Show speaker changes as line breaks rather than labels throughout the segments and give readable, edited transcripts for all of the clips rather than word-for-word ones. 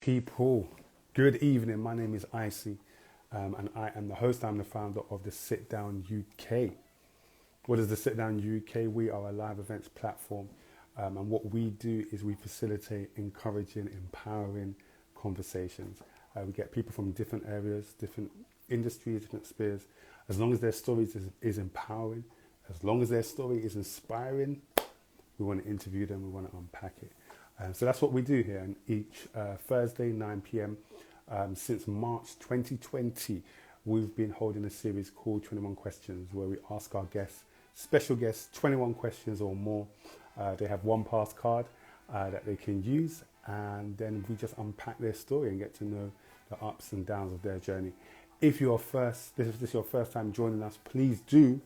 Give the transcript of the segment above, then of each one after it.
People, good evening. My name is Icy, and I am the host. I'm the founder of the SITDOWN UK. What is the SITDOWN UK? We are a live events platform, and what we do is we facilitate encouraging, empowering conversations. We get people from different areas, different industries, different spheres. As long as their story is empowering, as long as their story is inspiring, we want to interview them, we want to unpack it. So that's what we do here. And each Thursday, 9 p.m. Since March 2020, we've been holding a series called 21 Questions, where we ask our guests, special guests, 21 questions or more. They have one pass card that they can use, and then we just unpack their story and get to know the ups and downs of their journey. If this is your first time joining us, please do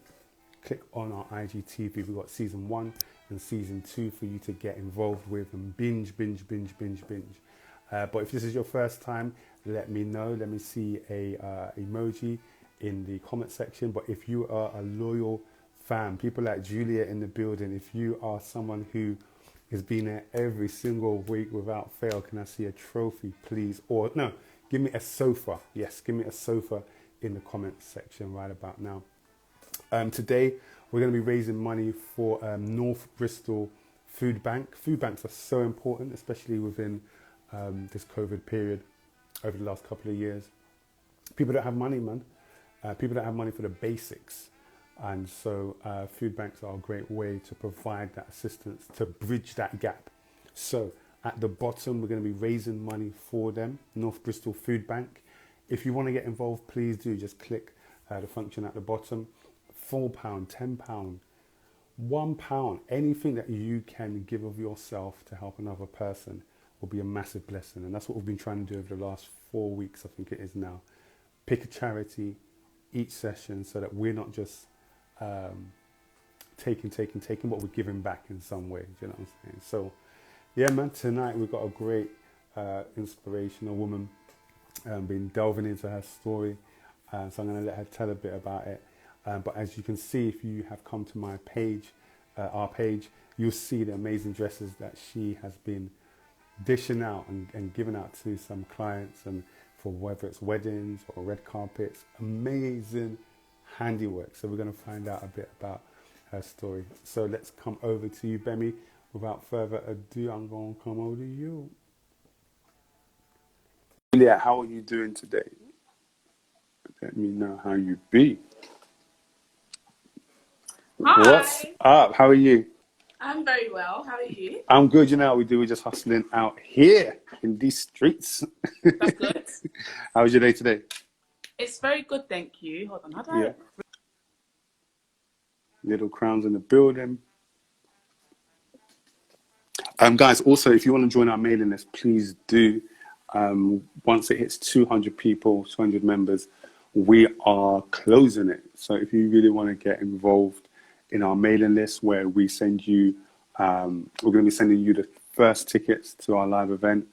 click on our IGTV. We've got season 1 and season 2 for you to get involved with and binge. But if this is your first time, let me know. Let me see a emoji in the comment section. But if you are a loyal fan, people like Julia in the building, if you are someone who has been there every single week without fail, can I see a trophy, please? Or no, give me a sofa. Yes, give me a sofa in the comment section right about now. Today, we're going to be raising money for North Bristol Food Bank. Food banks are so important, especially within this COVID period over the last couple of years. People don't have money, man. People don't have money for the basics. And so food banks are a great way to provide that assistance, to bridge that gap. So at the bottom, we're going to be raising money for them, North Bristol Food Bank. If you want to get involved, please do just click the function at the bottom. £4, £10, £1, anything that you can give of yourself to help another person will be a massive blessing. And that's what we've been trying to do over the last 4 weeks, I think it is now. Pick a charity each session so that we're not just taking, but we're giving back in some way. Do you know what I'm saying? So, yeah, man, tonight we've got a great inspirational woman, been delving into her story. So I'm going to let her tell a bit about it. But as you can see, if you have come to my page, our page, you'll see the amazing dresses that she has been dishing out and giving out to some clients, and for whether it's weddings or red carpets, amazing handiwork. So we're going to find out a bit about her story. So let's come over to you, Gbemi. Without further ado, I'm going to come over to you. Julia, how are you doing today? Let me know how you be.
Hi.
What's up? How are you?
I'm very well. How are you?
I'm good. You know how we do. We're just hustling out here in these streets.
That's good.
How was your day today?
It's very good, thank you. Hold on. How do I?
Yeah. Little crowns in the building. Guys, also, if you want to join our mailing list, please do. Once it hits 200 people, 200 members, we are closing it. So if you really want to get involved in our mailing list, where we send you, we're going to be sending you the first tickets to our live event,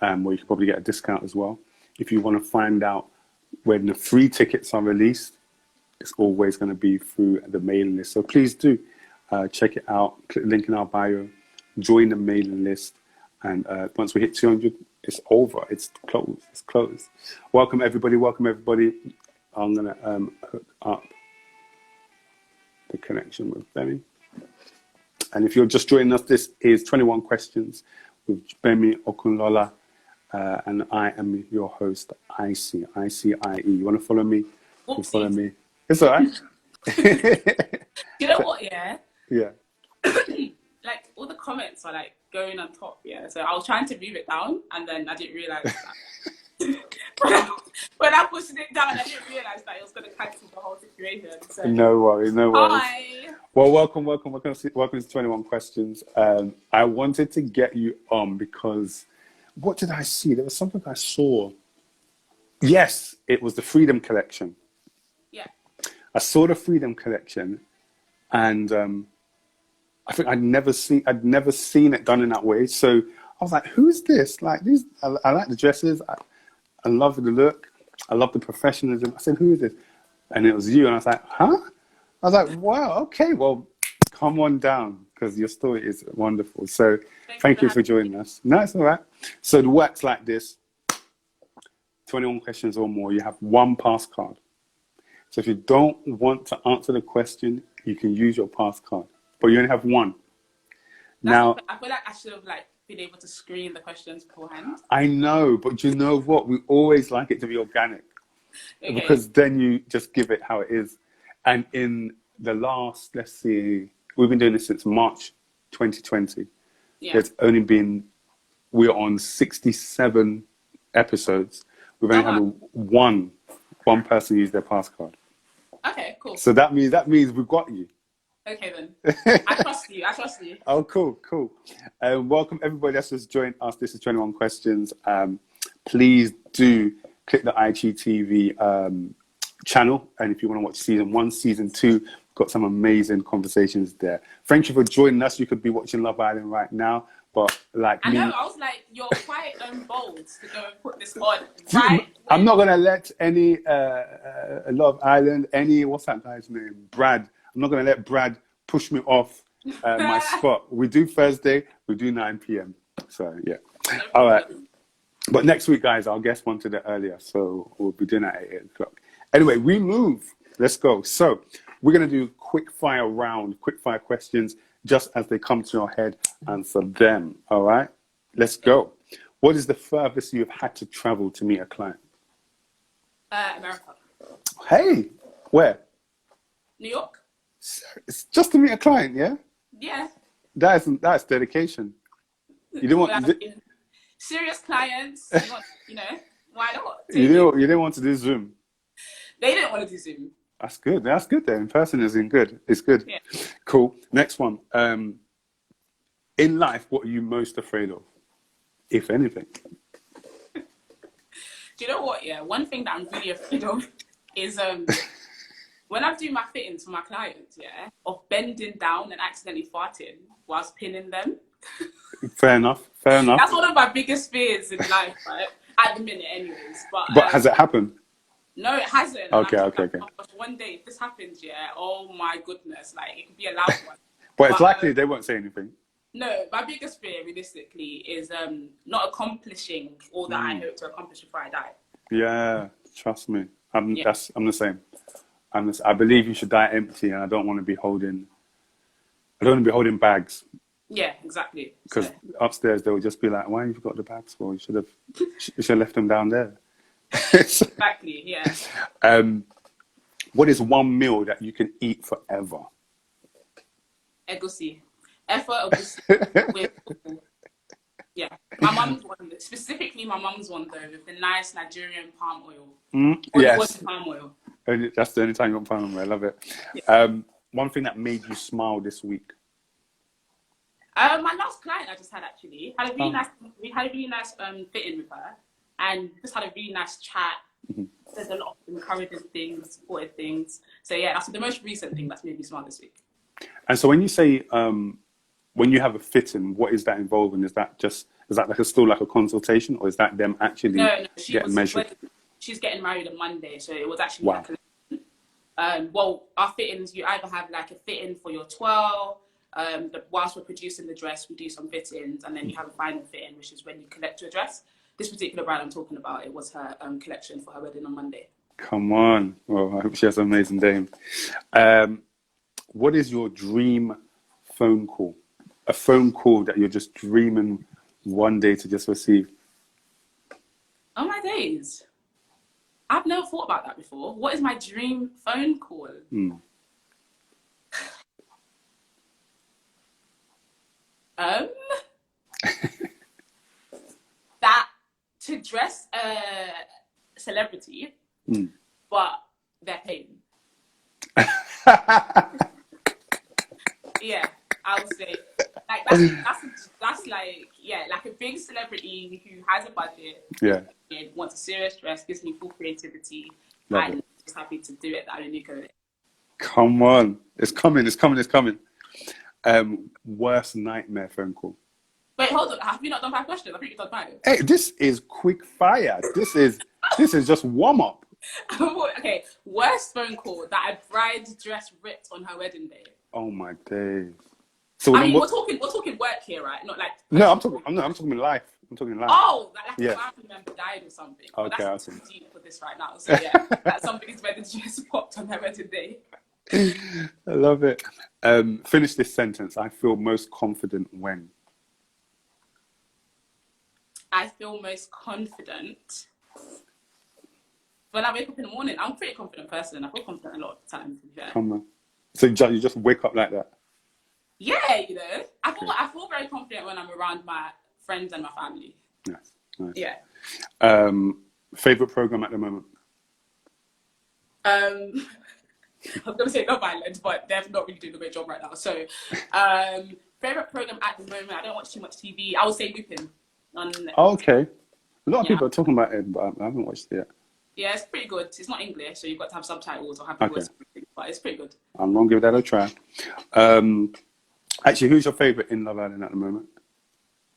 where you can probably get a discount as well. If you want to find out when the free tickets are released, it's always going to be through the mailing list. So please do check it out, click the link in our bio, join the mailing list. And once we hit 200, it's over. It's closed. It's closed. Welcome, everybody. Welcome, everybody. I'm going to hook up the connection with Gbemi. And if you're just joining us, this is 21 Questions with Gbemi Okunlola. And I am your host, Icy, I-C-I-E. You want to follow me? You follow me. It's all right.
You know what, yeah?
Yeah.
Like, all the comments are, like, going on top, yeah? So I was trying to move it down, and then I didn't realise that. when I pushed it down, I didn't realise that it was going to cancel the whole situation. So.
No worries, no worries.
Hi.
Well, welcome to 21 Questions. I wanted to get you on because, what did I see? There was something I saw. Yes, it was the Freedom Collection.
Yeah.
I saw the Freedom Collection, and I think I'd never seen it done in that way. So I was like, "Who's this?" Like these, I like the dresses. I love the look. I love the professionalism. I said, "Who is this?" And it was you. And I was like, "Huh?" I was like, "Wow, okay, well, come on down because your story is wonderful." So thank you for joining us. No, it's all right. So the work's like this. 21 questions or more, you have one pass card. So if you don't want to answer the question, you can use your pass card, but you only have one. Now,
I feel like I should have like been able to screen the questions beforehand.
I know, but you know what? We always like it to be organic,
Okay.
because then you just give it how it is. And in the last, let's see, we've been doing this since March 2020.
Yeah.
There's only been, we're on 67 episodes. We've only had one person use their pass card.
Okay, cool.
So that means we've got you.
Okay then. I trust you.
Oh, cool. Welcome everybody that's just joined us. This is 21 Questions. Please do click the IGTV channel, and if you want to watch season 1, season 2, we've got some amazing conversations there. Thank you for joining us. You could be watching Love Island right now, but like
I was like, you're quite bold to go and put this on. Right?
I'm not gonna let any Love Island, what's that guy's name, Brad. I'm not gonna let Brad push me off my spot. We do Thursday, we do 9 p.m. So yeah. All right. But next week, guys, our guest wanted it earlier, so we'll be doing that at 8 o'clock. Anyway, we move. Let's go. So we're gonna do quick fire questions, just as they come to your head, answer them. All right. Let's go. What is the furthest you've had to travel to meet a client?
America.
Hey, where?
New York.
It's just to meet a client, yeah?
Yeah.
That's dedication. You didn't want
serious clients. You know, why not?
You didn't want to do Zoom.
They didn't want to do Zoom.
That's good. That's good. Then in person is good. It's good.
Yeah.
Cool. Next one. In life, what are you most afraid of, if anything?
Do you know what? Yeah, one thing that I'm really afraid of is when I do my fittings for my clients, yeah, of bending down and accidentally farting whilst pinning them.
Fair enough.
That's one of my biggest fears in life, right? At the minute, anyways. But
has it happened?
No, it hasn't.
Okay.
Oh gosh, one day, if this happens, yeah, oh my goodness, like it could be a loud one.
But it's likely they won't say anything.
No, my biggest fear, realistically, is not accomplishing all that I hope to accomplish before I die. Yeah,
trust me. I'm the same. I believe you should die empty, and I don't want to be holding bags.
Yeah, exactly.
Because upstairs they will just be like, "Why have you got the bags for? You should have left them down there."
Exactly. Yeah.
What is one meal that you can eat forever?
Egusi. Egusi with yeah. My mum's one. Specifically, my mum's one though, with the nice Nigerian palm oil.
Yes.
Palm oil.
That's the only time you got palm oil. I love it.
Yeah.
One thing that made you smile this week.
My last client I just had actually had a really nice. We had a really nice fitting with her, and just had a really nice chat.
Mm-hmm.
There's a lot of encouraging things, supportive things. So yeah, that's the most recent thing that's made me smile this week. And
so when you say when you have a fitting, what is that involving? Is that still like a consultation, or is that them actually getting measured?
She's getting married on Monday, so it was actually well, our fittings, you either have like a fitting for your twirl. Whilst we're producing the dress, we do some fittings, and then you have a final fitting, which is when you collect your dress. This particular bride I'm talking about, it was her collection for her wedding on Monday.
Come on. Well, I hope she has an amazing day. What is your dream phone call? A phone call that you're just dreaming one day to just receive?
Oh my days. I've never thought about that before. What is my dream phone call? That to dress a celebrity, but they're paying. Yeah, I would say like that's like like a big celebrity who has a budget.
Yeah,
and wants a serious dress, gives me full creativity, and just happy to do it. Alonuko.
Come on, it's coming. Worst nightmare phone call.
Wait, hold on. Have you not done 5 questions? I think you've done 5.
Hey, this is quick fire. This is just warm up.
Okay, worst phone call that a bride's dress ripped on her wedding day.
Oh my days. So
I mean, we're talking work here, right? Not like
no, I'm talking life. I'm talking life.
Oh, like a family member died bride or something.
Okay,
But that's
awesome.
too deep for this right now. So yeah, that's somebody's wedding dress popped on their wedding day.
I love it. Finish this sentence. I feel most confident when.
I feel most confident when I wake up in the morning. I'm a pretty confident person. I feel confident a lot of the time, to be fair.
Come on. So you just wake up like that?
Yeah, you know. I feel very confident when I'm around my friends and my family.
Nice. Nice.
Yeah.
Favorite program at the moment?
I was going to say Love Island, but they're not really doing a great job right now. So, favorite program at the moment, I don't watch too much TV. I would say Lupin.
Oh, okay. A lot of people are talking about it, but I haven't watched it yet.
Yeah, it's pretty good. It's not English, so you've got to have subtitles or have the words, but it's pretty good.
I'm going to give that a try. Actually, who's your favorite in Love Island at the moment?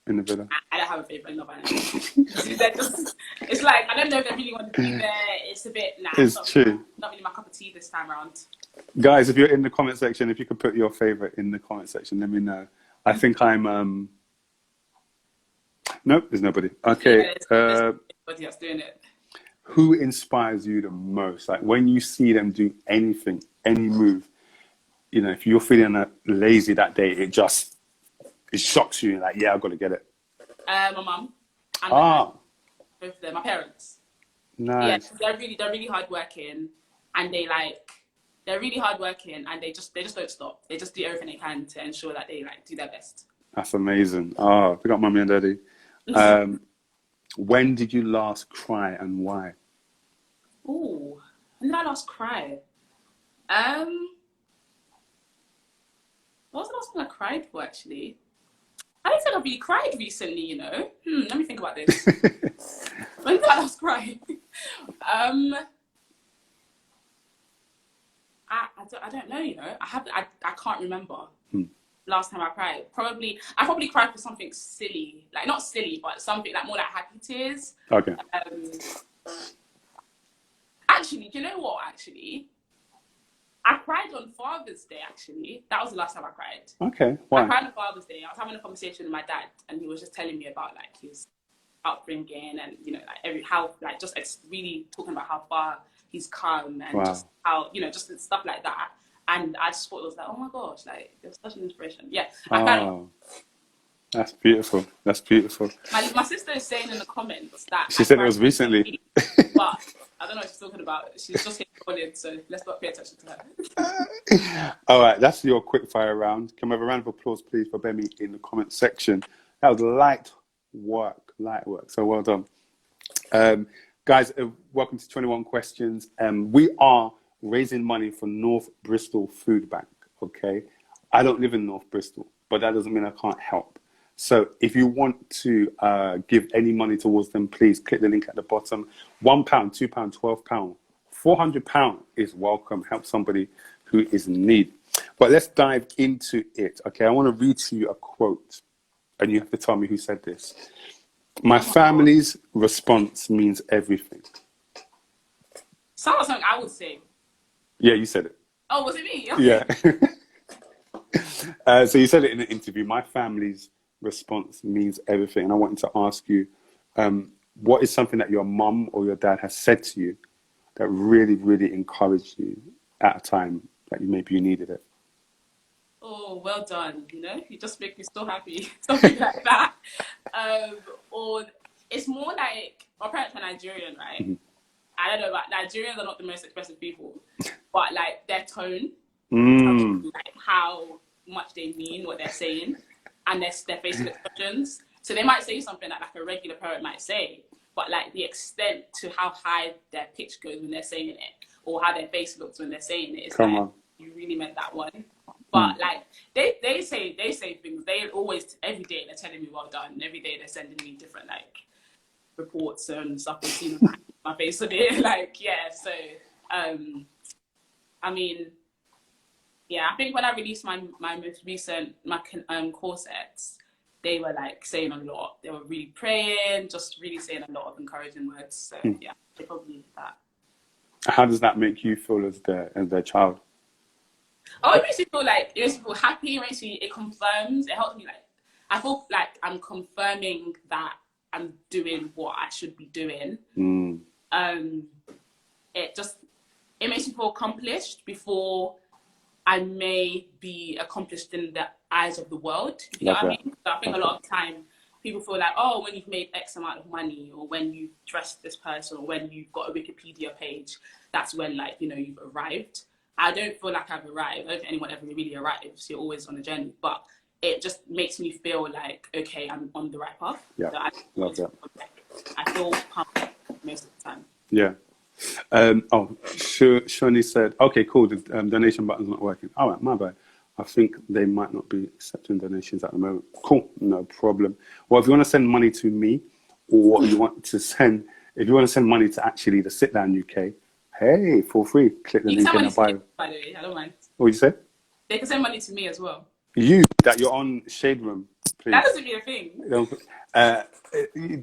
In the villa?
I don't have a favorite in Love Island. It's like, I don't know if they really want to be there. It's a bit,
it's true.
Not really my cup of tea this time around.
Guys, if you're in the comment section, if you could put your favorite in the comment section, let me know. I think I'm... Nope, there's nobody. Okay.
Yeah, there's nobody that's doing it.
Who inspires you the most? Like when you see them do anything, any move, you know, if you're feeling lazy that day, it shocks you. Like, yeah, I've got to get it. My
mum. And both of them, my parents.
Nice.
Yeah, they're really hardworking, and they're really hardworking, and they just don't stop. They just do everything they can to ensure that they do their best.
That's amazing. Oh, I got mummy and daddy. When did you last cry and why?
Ooh, when did I last cry? What was the last thing I cried for, actually? I don't think I've really cried recently, you know. Let me think about this. When did I last cry? I don't know, you know. I can't remember last time I cried. I probably cried for something silly. Like, not silly, but something like more like happy tears.
Okay.
Actually, do you know what, actually? I cried on Father's Day, actually. That was the last time I cried.
Okay, why?
I cried on Father's Day. I was having a conversation with my dad, and he was just telling me about, like, his upbringing and, you know, like, just really talking about how far he's come and just how, you know, just stuff like that. And I just thought it was like, oh my gosh, like, it was such an inspiration. Yeah, I cried.
That's beautiful. That's beautiful.
My sister is saying in the comments that...
She said it was recently.
But I don't know what she's talking about. She's just getting recorded, so let's not pay attention to her.
All right, that's your quick fire round. Can we have a round of applause, please, for Gbemi in the comment section? That was light work. So well done. Guys, welcome to 21 Questions. We are raising money for North Bristol Food Bank, okay? I don't live in North Bristol, but that doesn't mean I can't help. So if you want to give any money towards them, please click the link at the bottom. £1, £2, £12, £400 is welcome. Help somebody who is in need. But let's dive into it. Okay, I want to read to you a quote, and you have to tell me who said this. My family's response means everything.
Sounds like something I would say.
Yeah, you said it.
Oh, was it me? Okay.
Yeah. So you said it in an interview. My family's response means everything. And I wanted to ask you, what is something that your mum or your dad has said to you that really, really encouraged you at a time that maybe you needed it?
Oh, well done. You know, you just make me so happy. Something like that. Or it's more like, my parents are Nigerian, right? Mm-hmm. I don't know, but Nigerians are not the most expressive people, but like their tone, like how much they mean what they're saying, and their facial expressions. So they might say something that like a regular parent might say, but like the extent to how high their pitch goes when they're saying it, or how their face looks when they're saying it, it's like, you really meant that one. But like they say things. They always, every day they're telling me well done. Every day they're sending me different like reports and stuff and seeing my face on it. Like, yeah, so I mean, yeah, I think when I released my most recent corsets, they were like saying a lot. They were really praying, just really saying a lot of encouraging words. So yeah, they probably did that.
How does that make you feel as their child?
Oh, it makes me feel happy. It confirms. It helps me, like, I feel like I'm confirming that I'm doing what I should be doing. It makes me feel accomplished before I may be accomplished in the eyes of the world. You know what I mean? So I think a lot of time people feel like, oh, when you've made X amount of money, or when you've dressed this person, or when you've got a Wikipedia page, that's when, like, you know, you've arrived. I don't feel like I've arrived. I don't think anyone ever really arrives. You're always on a journey. But it just makes me feel like, okay, I'm on the right path.
Yeah,
so I feel pumped most of the time.
Yeah. Shoni said, okay, cool, the donation button's not working. All right, my bad. I think they might not be accepting donations at the moment. Cool, no problem. Well, if you want to send money to me, or you want to send, if you want to send money to actually the SITDOWN UK, hey, for free, click the link in the bio.
By the way, I don't mind.
What did you say?
They can send money to me as well.
You, that you're on Shade Room, please.
That doesn't mean a thing.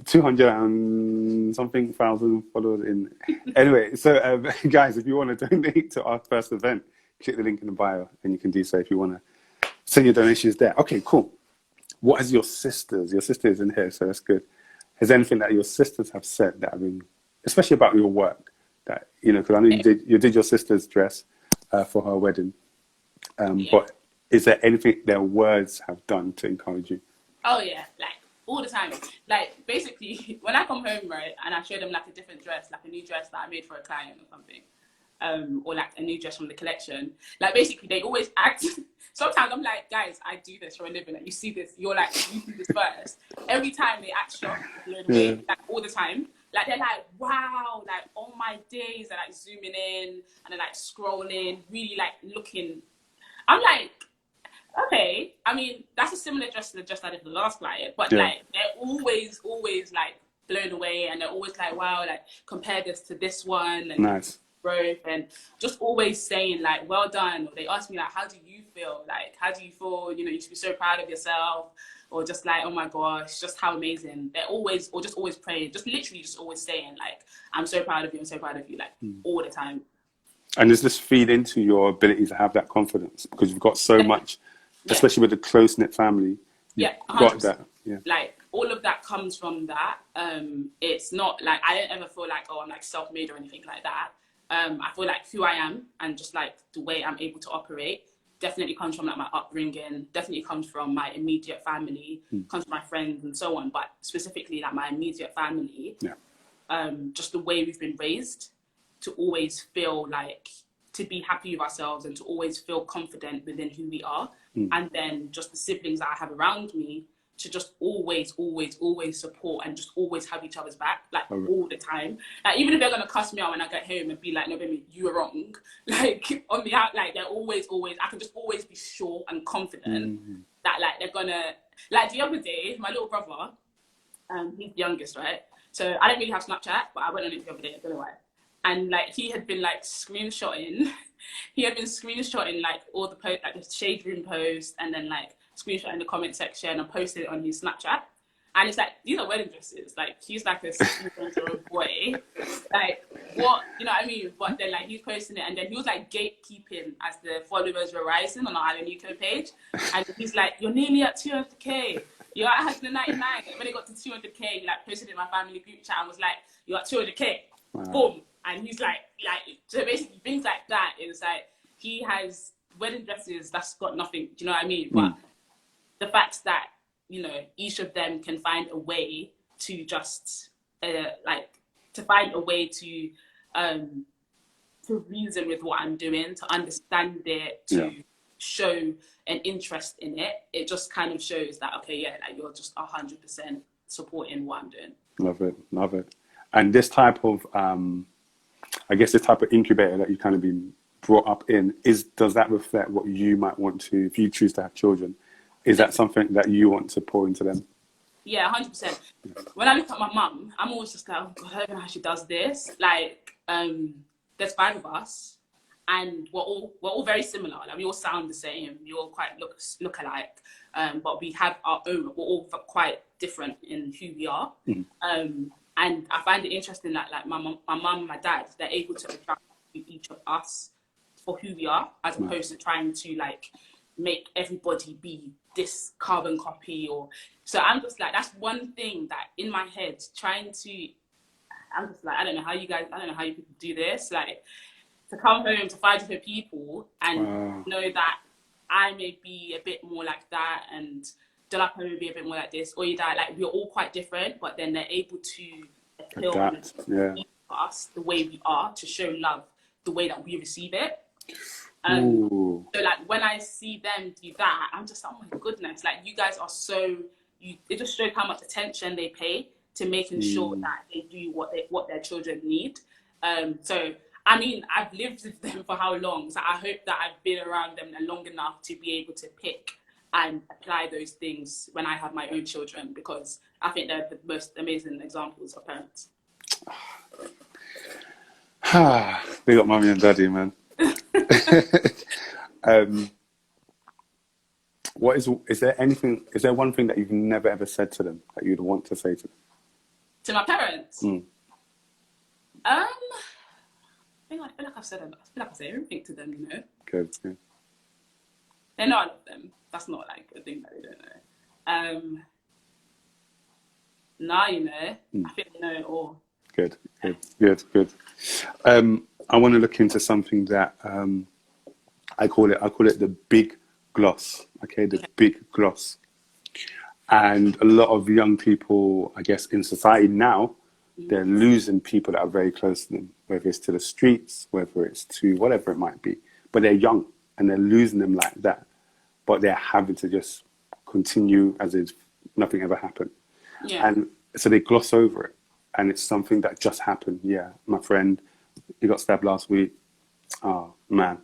200 and something thousand followers in. Anyway, so guys, if you want to donate to our first event, click the link in the bio, and you can do so if you want to send your donations there. Okay, cool. What is your sisters? Your sister is in here, so that's good. Is there anything that your sisters have said that, I mean, especially about your work, that, you know, because I know you did your sister's dress for her wedding, but is there anything their words have done to encourage you?
Oh yeah, like all the time. Like basically, when I come home, right, and I show them like a different dress, like a new dress that I made for a client or something, or like a new dress from the collection, like basically they always act. Sometimes I'm like, guys, I do this for a living. Like, you see this, you're like, you do this first. Every time they act shocked, like all the time. Like they're like, wow, like all my days, they're like zooming in and they're like scrolling, really like looking. I'm like, okay, I mean, that's a similar dress to the dress I did for the last client, but like they're always like blown away, and they're always like, wow, like compare this to this one, and
nice
growth, and just always saying like, well done. Or they ask me like, how do you feel? Like, how do you feel? You know, you should be so proud of yourself, or just like, oh my gosh, just how amazing. They're always, or just always praying, just literally just always saying like, I'm so proud of you, I'm so proud of you, like all the time. And
does this feed into your ability to have that confidence? Because you've got so much, especially with a close-knit family.
Yeah, 100%.
Got that. Yeah.
Like all of that comes from that. It's not like, I don't ever feel like, oh, I'm like self-made or anything like that. I feel like who I am and just like the way I'm able to operate definitely comes from like my upbringing, definitely comes from my immediate family, comes from my friends and so on, but specifically like my immediate family, just the way we've been raised to always feel like, to be happy with ourselves and to always feel confident within who we are. And then just the siblings that I have around me to just always support and just always have each other's back, like all the time. Like even if they're gonna cuss me out when I get home and be like, no, baby, you were wrong. Like on the out, like they're always, I can just always be sure and confident that like they're gonna, like the other day, my little brother, he's the youngest, right? So I don't really have Snapchat, but I went on it the other day, I don't know why. And like he had been like screenshotting, like all the post, like the shade room post, and then like screenshot in the comment section and posted it on his Snapchat. And it's like, these are wedding dresses. Like he's like a 16-year-old boy. Like what, you know what I mean? But then like he's posting it, and then he was like gatekeeping as the followers were rising on our Alonuko page. And he's like, you're nearly at 200k. You're at 199. And when it got to 200k, he like posted in my family group chat and was like, you're at 200k. Wow. Boom. And he's like, so basically things like that is like, he has wedding dresses that's got nothing, do you know what I mean? But the fact that, you know, each of them can find a way to just, to find a way to reason with what I'm doing, to understand it, to show an interest in it, it just kind of shows that, okay, yeah, like you're just 100% supporting what I'm doing.
Love it. And this type of, I guess this type of incubator that you kind of been brought up in, does that reflect what you might want to, if you choose to have children, is that something that you want to pour into them?
Yeah, 100%. When I look at my mum, I'm always just like, oh God, I don't know how she does this. Like, there's 5 of us, and we're all very similar. Like, we all sound the same. We all quite look alike, but we have our own. We're all quite different in who we are. And I find it interesting that like my mum and my dad, they're able to attract each of us for who we are, as opposed to trying to like make everybody be this carbon copy, or so I'm just like, that's one thing that in my head trying to, I'm just like, I don't know how you people do this, like to come home to 5 different people and know that I may be a bit more like that and Dolapo may be a bit more like this, or you that like we're all quite different, but then they're able to appeal
adapt,
and us the way we are, to show love the way that we receive it. So like when I see them do that, I'm just like, oh my goodness, like you guys are so, it just shows how much attention they pay to making sure that they do what their children need. So I mean, I've lived with them for how long? So I hope that I've been around them long enough to be able to pick and apply those things when I have my own children, because I think they're the most amazing examples of parents.
They got mommy and daddy, man. Is there one thing that you've never ever said to them that you'd want to say to them?
To my parents? I feel like I've said everything to them, you know.
Good.
They know I love them. That's not like a thing that they don't know. Now, you know, I think they know it all. Good.
I want to look into something that I call it the big gloss. Okay, the big gloss. And a lot of young people, I guess, in society now, they're losing people that are very close to them, whether it's to the streets, whether it's to whatever it might be. But they're young and they're losing them like that. But they're having to just continue as if nothing ever happened.
Yeah.
And so they gloss over it. And it's something that just happened. Yeah, my friend, he got stabbed last week. Oh, man,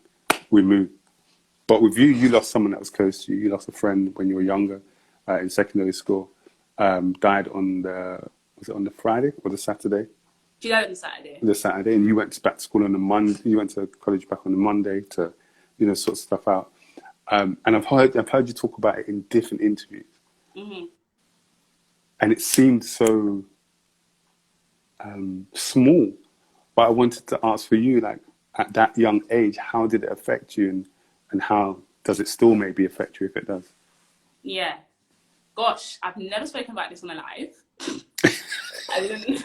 we moved. But with you, you lost someone that was close to you. You lost a friend when you were younger in secondary school. Died on was it on the Friday or the Saturday?
She died on the Saturday.
The Saturday, and you went back to school on the Monday. You went to college back on the Monday to, you know, sort stuff out. And I've heard you talk about it in different interviews.
Mm-hmm.
And it seemed so small. But I wanted to ask for you, like, at that young age, how did it affect you, and how does it still maybe affect you if it does?
Yeah. Gosh, I've never spoken about this on a live. I didn't.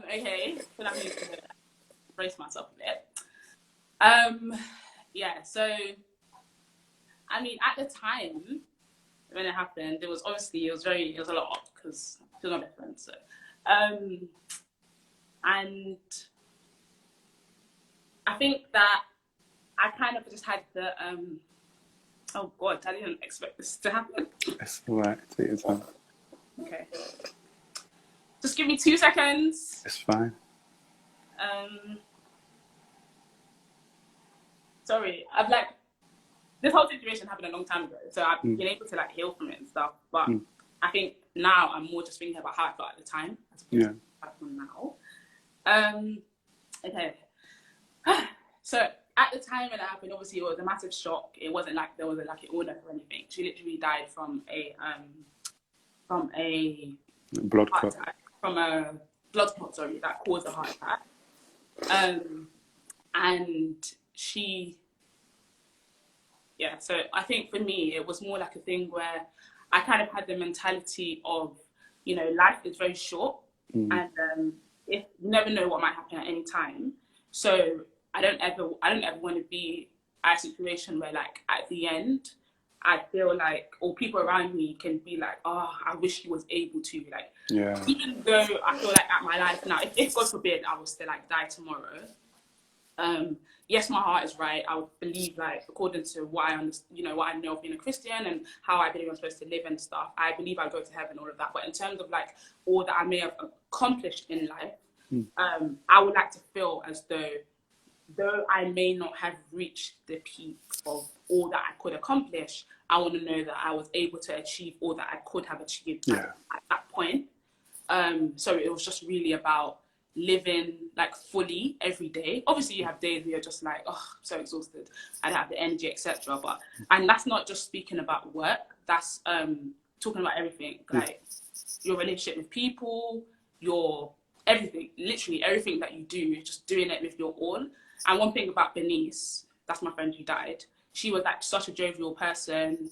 Okay, so that means to brace myself a bit. Yeah, so, I mean, at the time when it happened, it was a lot, because still not different, so. And I think that I kind of just had the, oh God, I didn't expect this to happen.
That's all right, take your time.
Okay. Just give me 2 seconds.
It's fine.
Sorry, this whole situation happened a long time ago, so I've been able to like heal from it and stuff, but I think now I'm more just thinking about how I felt at the time as opposed to how I feel now. Okay. So at the time when it happened, obviously it was a massive shock. It wasn't like there was an illness or anything. She literally died from a
blood clot.
From a blood clot, that caused a heart attack. And she, so I think for me, it was more like a thing where I kind of had the mentality of, you know, life is very short, and if you never know what might happen at any time. So I don't ever want to be at a situation where, like, at the end, I feel like, or people around me can be like, oh, I wish he was able to, like, even though I feel like at my life now, if God forbid I was to like die tomorrow, yes, my heart is right. I would believe, like, according to what I know of being a Christian and how I believe I'm supposed to live and stuff, I believe I'll go to heaven, all of that. But in terms of like all that I may have accomplished in life, I would like to feel as though I may not have reached the peak of all that I could accomplish, I want to know that I was able to achieve all that I could have achieved at that point. So it was just really about living like fully every day. Obviously you have days where you're just like, oh, I'm so exhausted, I don't have the energy, etc. And that's not just speaking about work, that's talking about everything, like your relationship with people, your everything, literally everything that you do, just doing it with your all. And one thing about Bernice, that's my friend who died, she was like such a jovial person,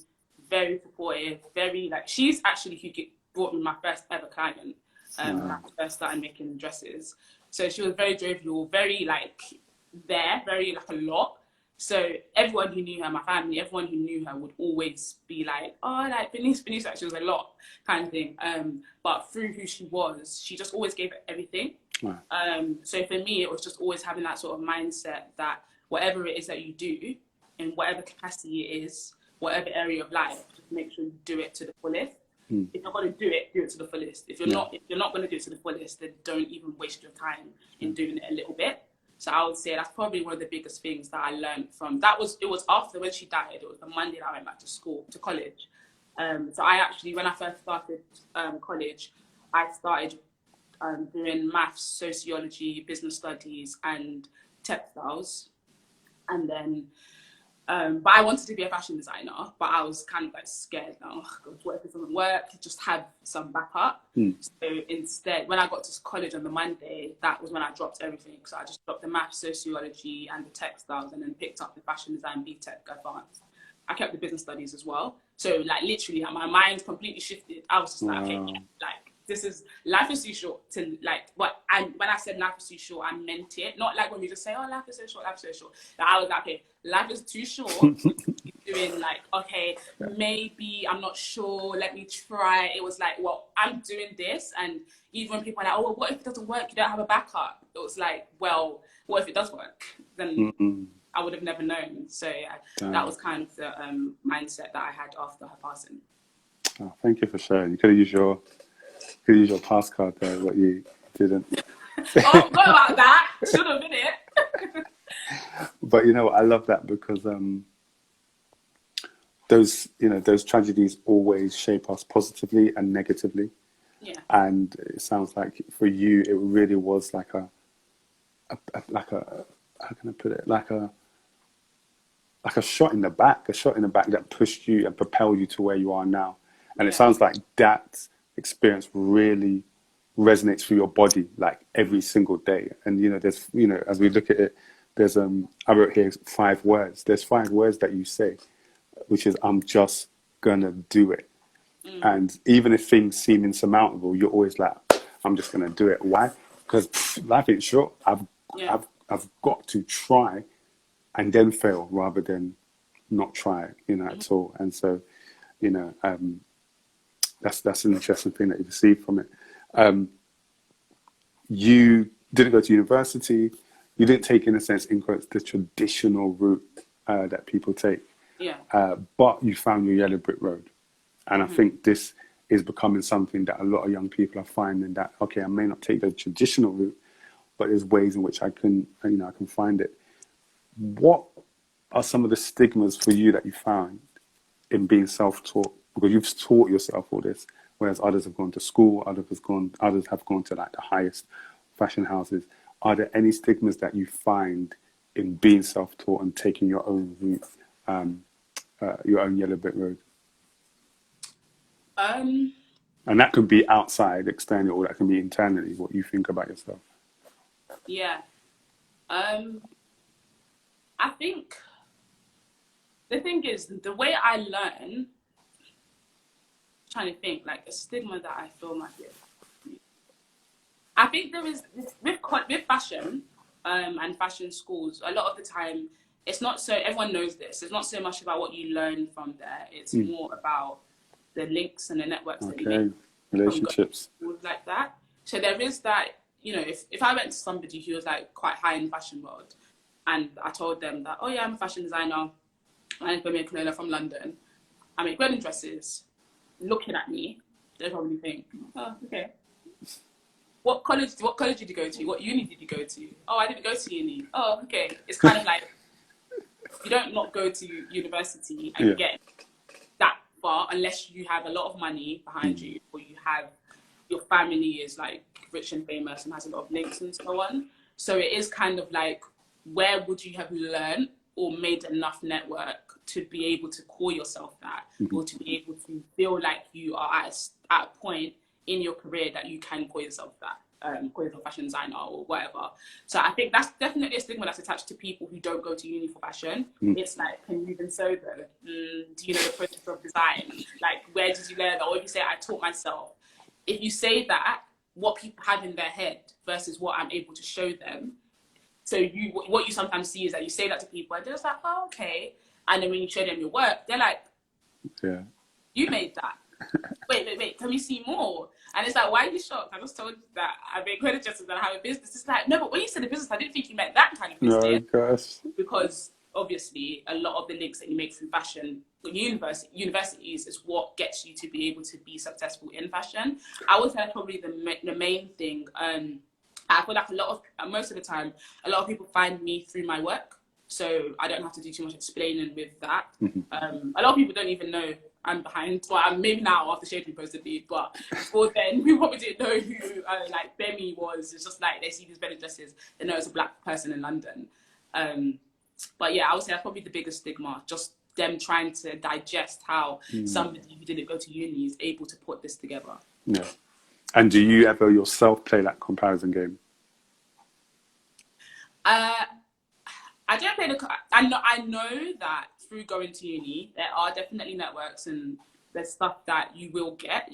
very supportive, very like, she's actually who brought me my first ever client when I first started making dresses. So she was very jovial, very like very like a lot. So everyone who knew her, my family, everyone who knew her would always be like, oh, like Bernice, like she was a lot kind of thing. But through who she was, she just always gave it everything.
Wow.
So for me, it was just always having that sort of mindset that whatever it is that you do, in whatever capacity it is, whatever area of life, just make sure you do it to the fullest. If you're going to do it to the fullest. If you're not going to do it to the fullest, then don't even waste your time in doing it a little bit. So I would say that's probably one of the biggest things that I learned from that. It was after, when she died, it was the Monday that I went back to college. So I actually, when I first started college, I started doing maths, sociology, business studies, and textiles. And then, but I wanted to be a fashion designer, but I was kind of like scared now. What if it doesn't work? Just have some backup. So instead, when I got to college on the Monday, that was when I dropped everything. So I just dropped the maths, sociology, and the textiles, and then picked up the fashion design, BTech, advanced. I kept the business studies as well. So like literally, my mind completely shifted. I was just like, okay, yeah, like life is too short to like what. And when I said life is too short, I meant it. Not like when we just say, oh, life is so short, life is so short. Like, I was like, okay, life is too short. Doing like, okay, maybe, I'm not sure, let me try. It was like, well, I'm doing this. And even when people are like, oh, well, what if it doesn't work? You don't have a backup. It was like, well, what if it does work? Then I would have never known. So yeah, that was kind of the mindset that I had after her passing.
Oh, thank you for sharing. You could have used your pass card there, but you didn't.
Oh, what about that? Should have been it.
But you know what? I love that because those tragedies always shape us positively and negatively.
Yeah.
And it sounds like for you, it really was like a how can I put it? Like a shot in the back that pushed you and propelled you to where you are now. And it sounds like that experience really resonates through your body, like every single day. And there's as we look at it, there's I wrote here 5 words. There's 5 words that you say, which is, I'm just gonna do it. And even if things seem insurmountable, you're always like, I'm just gonna do it. Why? Because life ain't short. I've got to try and then fail rather than not try, at all. And so, that's an interesting thing that you received from it. You didn't go to university. You didn't take, in a sense, in quotes, the traditional route that people take.
Yeah.
But you found your yellow brick road. And I think this is becoming something that a lot of young people are finding, that, okay, I may not take the traditional route, but there's ways in which I can find it. What are some of the stigmas for you that you found in being self-taught? Because you've taught yourself all this, whereas others have gone to school, others have gone to like the highest fashion houses. Are there any stigmas that you find in being self-taught and taking your own route, your own yellow brick road? And that could be outside, externally, or that can be internally, what you think about yourself.
Yeah. I think the thing is, the way I learn, trying to think, like a stigma that I feel might be. I think there is, with fashion and fashion schools, a lot of the time, it's not so, everyone knows this, it's not so much about what you learn from there, it's more about the links and the networks that you make.
Relationships.
Like that. So there is that, if I went to somebody who was like quite high in the fashion world, and I told them that, oh yeah, I'm a fashion designer, my name's Gbemi Okunlola from London, I make wedding dresses, looking at me, they probably think, oh, okay. What college did you go to? What uni did you go to? Oh, I didn't go to uni. Oh, okay. It's kind of like, you don't not go to university and get that far unless you have a lot of money behind you, or you have, your family is like rich and famous and has a lot of links and so on. So it is kind of like, where would you have learned or made enough network to be able to call yourself that, or to be able to feel like you are at a point in your career that you can call yourself that? calling for fashion designer or whatever. So I think that's definitely a stigma that's attached to people who don't go to uni for fashion. It's like, can you even sew though? Do you know the process of design? Like, where did you learn that? Or if you say, I taught myself. If you say that, what people have in their head versus what I'm able to show them. So what you sometimes see is that you say that to people and they're just like, oh, okay. And then when you show them your work, they're like, yeah, you made that. Wait, can we see more? And it's like, why are you shocked? I just told you that I make credit justice and I have a business. It's like, no, but when you said a business, I didn't think you meant that kind of business. No, gosh. Because obviously a lot of the links that you make through fashion universities is what gets you to be able to be successful in fashion. I would say that's probably the main thing. I feel like most of the time, a lot of people find me through my work. So I don't have to do too much explaining with that. A lot of people don't even know I'm behind. Well, maybe now after Shade reposted me, but before then, we probably didn't know who like Gbemi was. It's just like they see these wedding dresses, they know it's a black person in London. But yeah, I would say that's probably the biggest stigma. Just them trying to digest how somebody who didn't go to uni is able to put this together.
Yeah. And do you ever yourself play that comparison game?
I don't play I know that through going to uni, there are definitely networks and there's stuff that you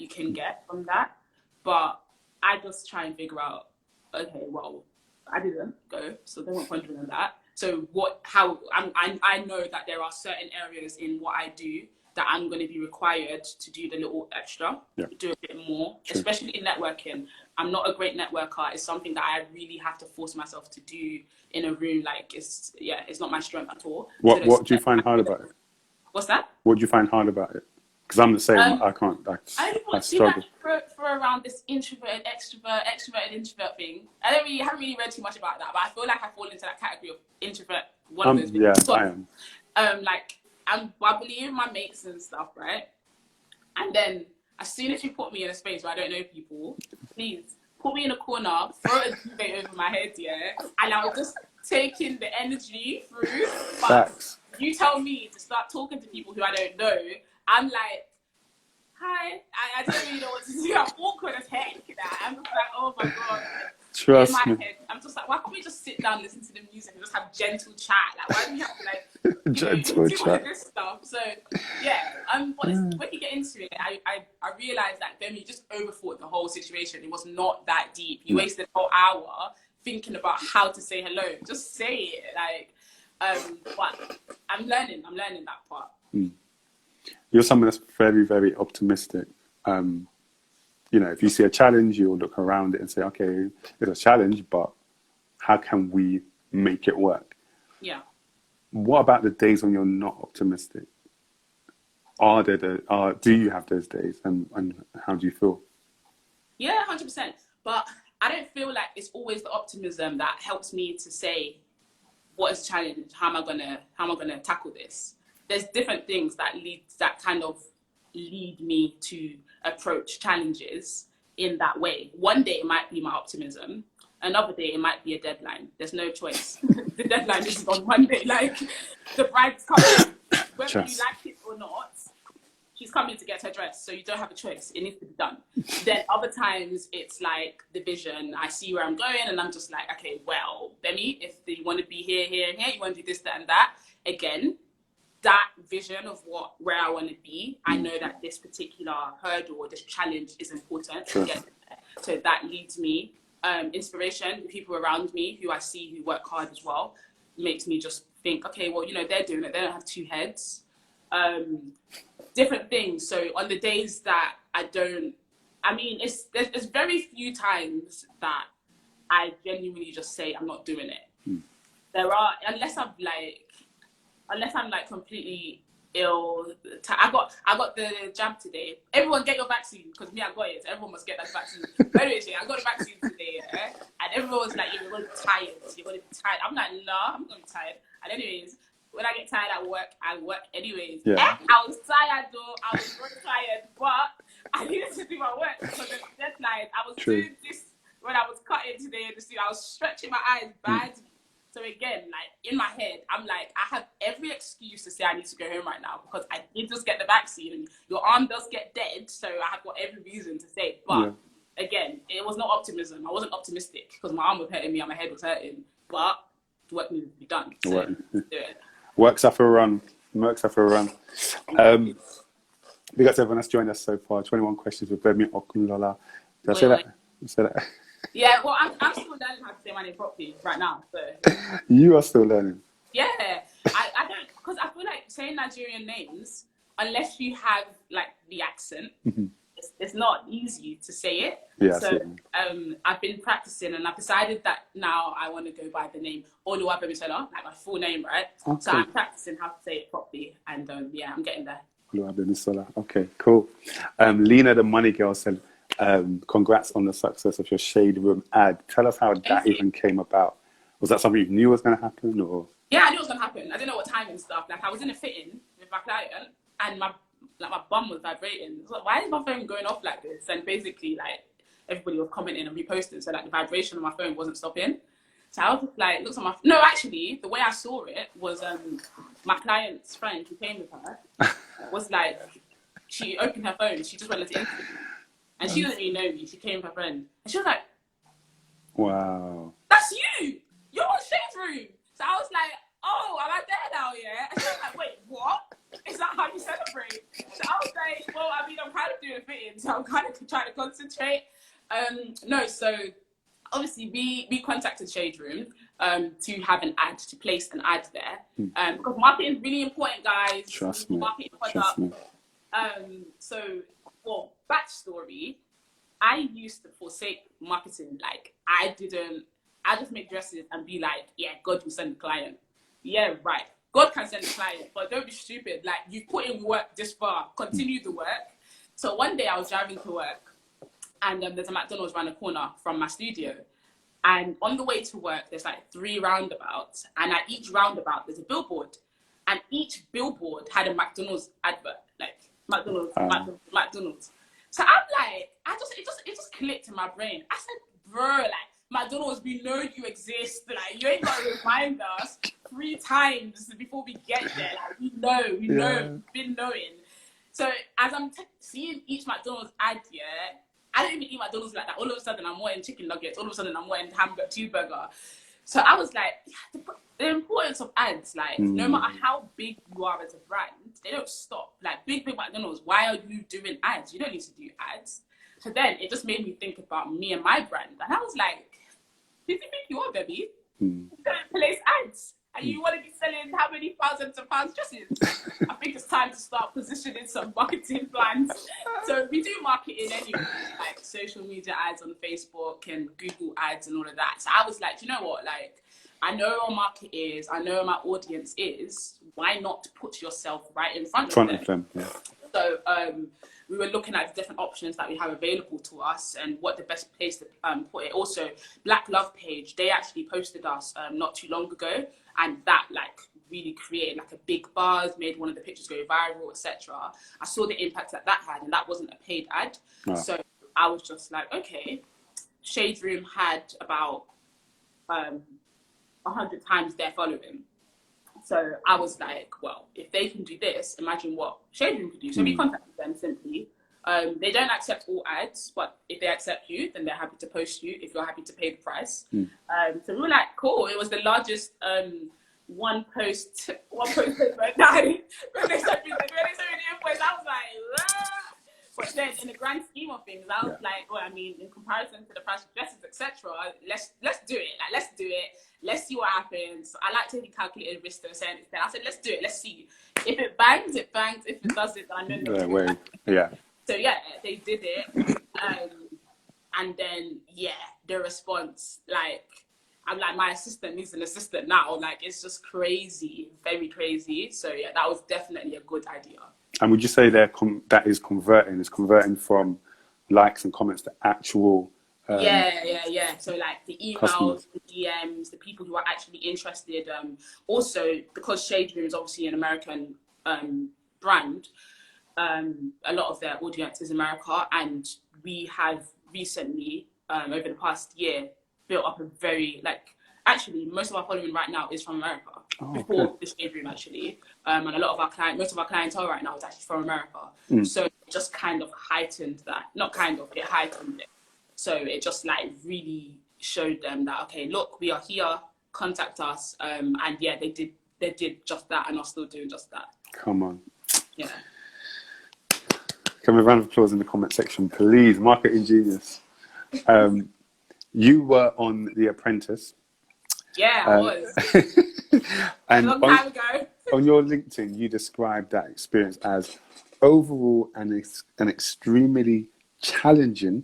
can get from that. But I just try and figure out, okay, well, I didn't go, so they weren't pondering on that. So I know that there are certain areas in what I do that I'm going to be required to do the little extra, do a bit more, especially in networking. I'm not a great networker. It's something that I really have to force myself to do in a room. Like, it's not my strength at all.
What do you find hard about it?
What's that?
What do you find hard about it? Because I'm the same. I can't. I struggle.
For around this introverted, extroverted, introvert thing. I haven't really read too much about that, but I feel like I fall into that category of introvert. One of those people.
Yeah, I am.
Like, I'm bubbly with my mates and stuff, right? And then as soon as you put me in a space where I don't know people, please put me in a corner, throw a duvet over my head, and I'll just take in the energy through. But you tell me to start talking to people who I don't know, I'm like, hi, I don't really know what to do. I'm awkward as heck. I'm just like, oh my God.
Trust me.
In my head, I'm just like, why can't we just sit down, listen to the music, and just have gentle chat? Like, why do we have to like
gentle chat?
This stuff? So yeah, but when you get into it, I realized that Gbemi just overthought the whole situation. It was not that deep. You wasted a whole hour thinking about how to say hello. Just say it, like. But I'm learning that part.
You're someone that's very, very optimistic. You know, if you see a challenge, you'll look around it and say, okay, it's a challenge, but how can we make it work?
Yeah.
What about the days when you're not optimistic? Do you have those days, and how do you feel?
Yeah, 100%. But I don't feel like it's always the optimism that helps me to say, what is the challenge? How am I gonna tackle this? There's different things that kind of lead me to approach challenges in that way. One day it might be my optimism. Another day it might be a deadline. There's no choice. The deadline is on Monday. Like, the bride's coming, whether you like it or not. She's coming to get her dress, so you don't have a choice. It needs to be done. Then other times it's like the vision. I see where I'm going, and I'm just like, okay, well, Gbemi, if you want to be here, here, and here, you want to do this, that, and that. Again, that vision of where I want to be, I know that this particular hurdle or this challenge is important to get there. So that leads me. Inspiration, the people around me who I see who work hard as well, makes me just think, okay, well, they're doing it. They don't have two heads. Different things. So on the days that there's very few times that I genuinely just say I'm not doing it. There are, unless I'm like completely ill. I got the jab today. Everyone get your vaccine, because me, I got it. So everyone must get that vaccine. But anyways, I got the vaccine today, and everyone was like, you're going to be tired. You're going to be tired. I'm like, nah, I'm going to be tired. And anyways, when I get tired at work, I work anyways. Yeah. I was tired though. I was very tired, but I needed to do my work because the deadline. I was doing this when I was cutting today. I was stretching my eyes badly. So again, like in my head, I'm like, I have every excuse to say I need to go home right now because I did just get the vaccine and your arm does get dead. So I have got every reason to say, but again, it was not optimism. I wasn't optimistic because my arm was hurting me and my head was hurting, but the work needed to be done. So let's do it.
Works after a run. Works after a run. Big up to everyone that's joined us so far. 21 questions with Gbemi Okunlola. Did I say that? Say that?
Yeah, well, I'm still learning how to say my name properly right now. So
you are still learning.
Yeah, I don't, because I feel like saying Nigerian names, unless you have like the accent, it's not easy to say it.
Yeah,
so I've been practicing, and I've decided that now I want to go by the name Oluwabemisola, like my full name, right? Okay. So I'm practicing how to say it properly, and yeah, I'm getting there.
Oluwabemisola. Okay, cool. Lena, the money girl, said, congrats on the success of your Shade Room ad. Tell us how that even came about. Was that something you knew was going to happen, or?
Yeah, I knew it was going to happen. I didn't know what time and stuff. Like, I was in a fitting with my client, and my bum was vibrating. I was like, why is my phone going off like this? And basically, like, everybody was commenting and reposting, so like the vibration on my phone wasn't stopping. So I was just like, looks on my no, actually, the way I saw it was my client's friend who came with her was like, she opened her phone, she just went into interview, and she doesn't really know me. She came with her friend, and she was like,
"Wow,
that's you! You're on Shade Room." So I was like, "Oh, am I there now? Yeah." And she was like, "Wait, what? Is that how you celebrate?" So I was like, "Well, I mean, I'm kind of doing a fitting, so I'm kind of trying to concentrate." No, so obviously we contacted Shade Room to have an ad, to place an ad there, because marketing is really important, guys.
Trust me.
Marketing
Trust me.
So, well, backstory, I used to forsake marketing. Like, I just make dresses and be like, yeah, God will send the client. Yeah, right. God can send the client, but don't be stupid. Like, you've put in work this far, continue the work. So one day I was driving to work, and there's a McDonald's around the corner from my studio. And on the way to work, there's like 3 roundabouts, and at each roundabout there's a billboard, and each billboard had a McDonald's advert, like McDonald's. So I'm like, it just clicked in my brain. I said, bro, like, McDonald's, we know you exist. Like, you ain't got to remind us 3 times before we get there. Like, we know, we've been knowing. So as I'm seeing each McDonald's ad, yeah, I don't even eat McDonald's like that. All of a sudden, I'm wanting chicken nuggets. All of a sudden, I'm wanting hamburger, cheeseburger. So I was like, the importance of ads, like, no matter how big you are as a brand, they don't stop. Like, big McDonald's, why are you doing ads? You don't need to do ads. So then it just made me think about me and my brand. And I was like, who do you think you are, baby? You don't place ads. And you want to be selling how many thousands of pounds dresses? I think it's time to start positioning some marketing plans. So we do marketing anyway, like social media ads on Facebook and Google ads and all of that. So I was like, you know what? Like, I know where our market is. I know where my audience is. Why not put yourself right in front of them?
Yeah.
So we were looking at the different options that we have available to us and what the best place to put it. Also, Black Love Page, they actually posted us not too long ago, and that like really created like a big buzz, made one of the pictures go viral, etc. I saw the impact that had, and that wasn't a paid ad. Oh. So I was just like, okay. Shade Room had about 100 times their following. So I was like, well, if they can do this, imagine what Shade Room could do. So we contacted them simply. They don't accept all ads, but if they accept you, then they're happy to post you if you're happy to pay the price. So we were like, cool. It was the largest one post per night. When they sent me the invoice, I was like, ah. But then in the grand scheme of things, I was like, well, I mean, in comparison to the price of dresses, etc., let's do it. Like, let's do it. Let's see what happens. I like taking calculated risks to a certain extent. I said, let's do it. Let's see. If it bangs, it bangs. If it doesn't, then I know.
Yeah.
So yeah, they did it. And then, yeah, the response, like, I'm like, my assistant needs an assistant now. Like, it's just crazy, very crazy. So yeah, that was definitely a good idea.
And would you say that is converting? It's converting from likes and comments to actual...
Yeah. So like the emails,
customers.
the DMs, the people who are actually interested. Also, because Shade Room is obviously an American brand, a lot of their audience is America, and we have recently, over the past year, built up a very, like, actually, most of our following right now is from America. Before the Shade Room, actually. And a lot of our most of our clientele right now is actually from America. So it just kind of heightened that. Not kind of, it heightened it. So it just like really showed them that, okay, look, we are here, contact us. And yeah, they did just that and are still doing just that.
Come on.
Yeah.
Can we have a round of applause in the comment section, please? Marketing genius. You were on The Apprentice.
Yeah, I was.
And
a long time ago.
On your LinkedIn, you described that experience as overall an extremely challenging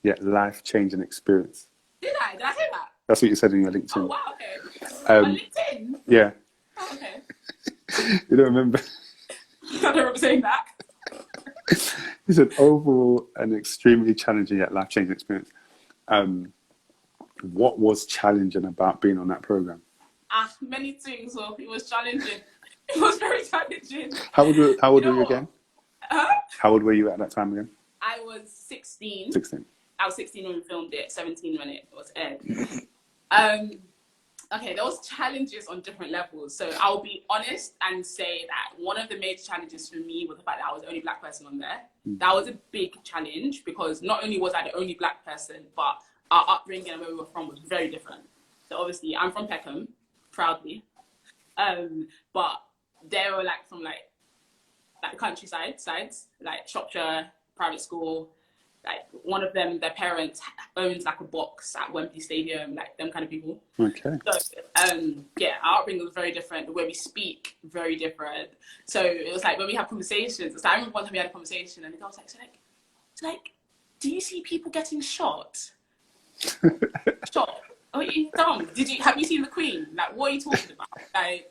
yet life-changing experience.
Did I? Did I say that?
That's what you said in your LinkedIn.
Oh, wow, okay. On LinkedIn?
Yeah.
Oh, okay.
You don't remember?
I don't remember saying that.
You said overall an extremely challenging yet life-changing experience. What was challenging about being on that program?
Many things. So it was challenging. It was very challenging.
How old were you again?
Huh?
How old were you at that time again?
I was 16.
16.
I was 16 when we filmed it, 17 when it was aired. Okay, there was challenges on different levels. So I'll be honest and say that one of the major challenges for me was the fact that I was the only black person on there. That was a big challenge because not only was I the only black person, but our upbringing and where we were from was very different. So obviously I'm from Peckham, proudly. But they were like from like the countryside sides, like Shropshire, private school. Like one of them, their parents owns like a box at Wembley Stadium, like them kind of people.
Okay.
So yeah, our upbringing was very different. The way we speak, very different. So it was like when we have conversations. It's like, I remember one time we had a conversation, and the guy was like, "So like, do you see people getting shot? Shot? Oh, you dumb? Have you seen the Queen? Like, what are you talking about? Like."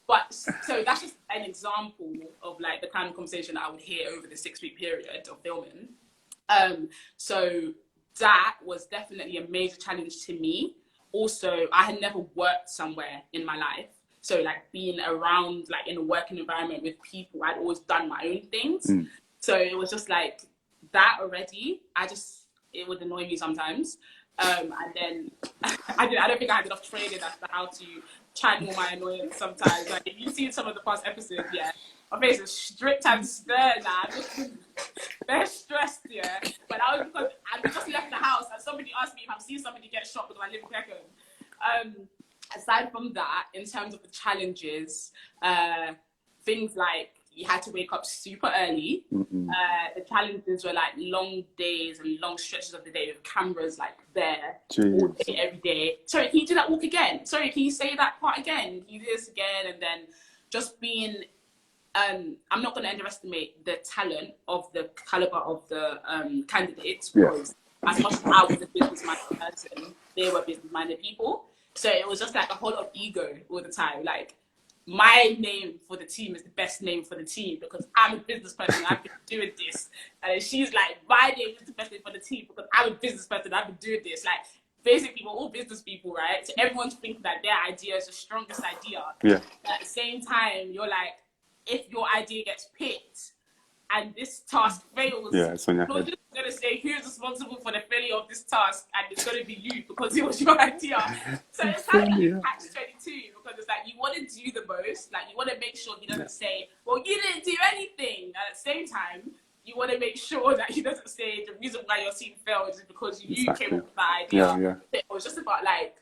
But so that's just an example of like the kind of conversation that I would hear over the 6-week period of filming. So that was definitely a major challenge to me. Also, I had never worked somewhere in my life. So like being around like in a working environment with people, I'd always done my own things. So it was just like that already. It would annoy me sometimes. And then I don't think I had enough training as to how to channel my annoyance sometimes. Like if you see some of the past episodes, yeah, my face is strict and stern now. Very stressed, yeah. But that was because I just left the house and somebody asked me if I've seen somebody get shot because I live in Peckham. Aside from that, in terms of the challenges, things like you had to wake up super early. The challenges were like long days and long stretches of the day with cameras like there all day, every day. Sorry, can you do that walk again? Sorry, can you say that part again? Can you do this again? And then just being, I'm not going to underestimate the talent of the caliber of the candidates because as much as I was a business-minded person, they were business-minded people. So it was just like a whole lot of ego all the time. Like, my name for the team is the best name for the team because I'm a business person. I've been doing this. And she's like, my name is the best name for the team because I'm a business person. I've been doing this. Like, basically, we're all business people, right? So everyone's thinking that their idea is the strongest idea.
Yeah.
But at the same time, you're like, if your idea gets picked and this task fails,
yeah, it's on your
you're
head.
just going to say who's responsible for the failure of this task, and it's going to be you because it was your idea. So it's kind of like catch-22 because it's like you want to do the most, like you want to make sure he doesn't say, well, you didn't do anything. And at the same time, you want to make sure that he doesn't say the reason why your team failed is because you came up with that idea.
Yeah.
It was just about like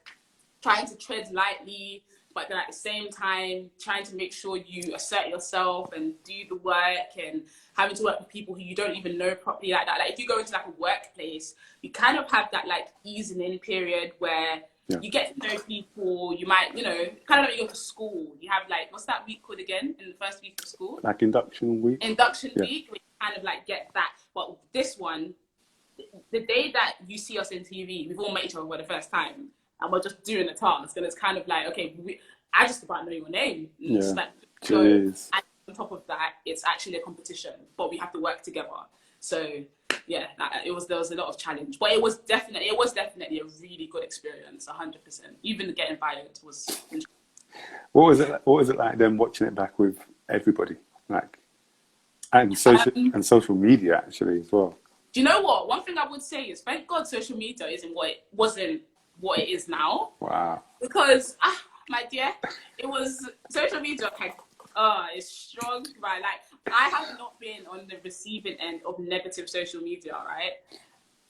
trying to tread lightly, but then at the same time, trying to make sure you assert yourself and do the work and having to work with people who you don't even know properly like that. Like if you go into like a workplace, you kind of have that like easing in period where you get to know people, you might, kind of like you go to school. You have like, what's that week called again in the first week of school?
Like induction week?
Induction week, where you kind of like get that. But this one, the day that you see us in TV, we've all met each other for the first time. And we're just doing a task, and it's kind of like, okay, I just about know your name. It's like, so, and on top of that, it's actually a competition, but we have to work together. So yeah, there was a lot of challenge, but it was definitely a really good experience, 100%. Even getting fired was interesting.
What was it like then watching it back with everybody, like, and social media actually as well?
Do you know what? One thing I would say is, thank God social media wasn't what it is now.
Wow.
Because, my dear, it was social media. It's strong, right? Like I have not been on the receiving end of negative social media, right?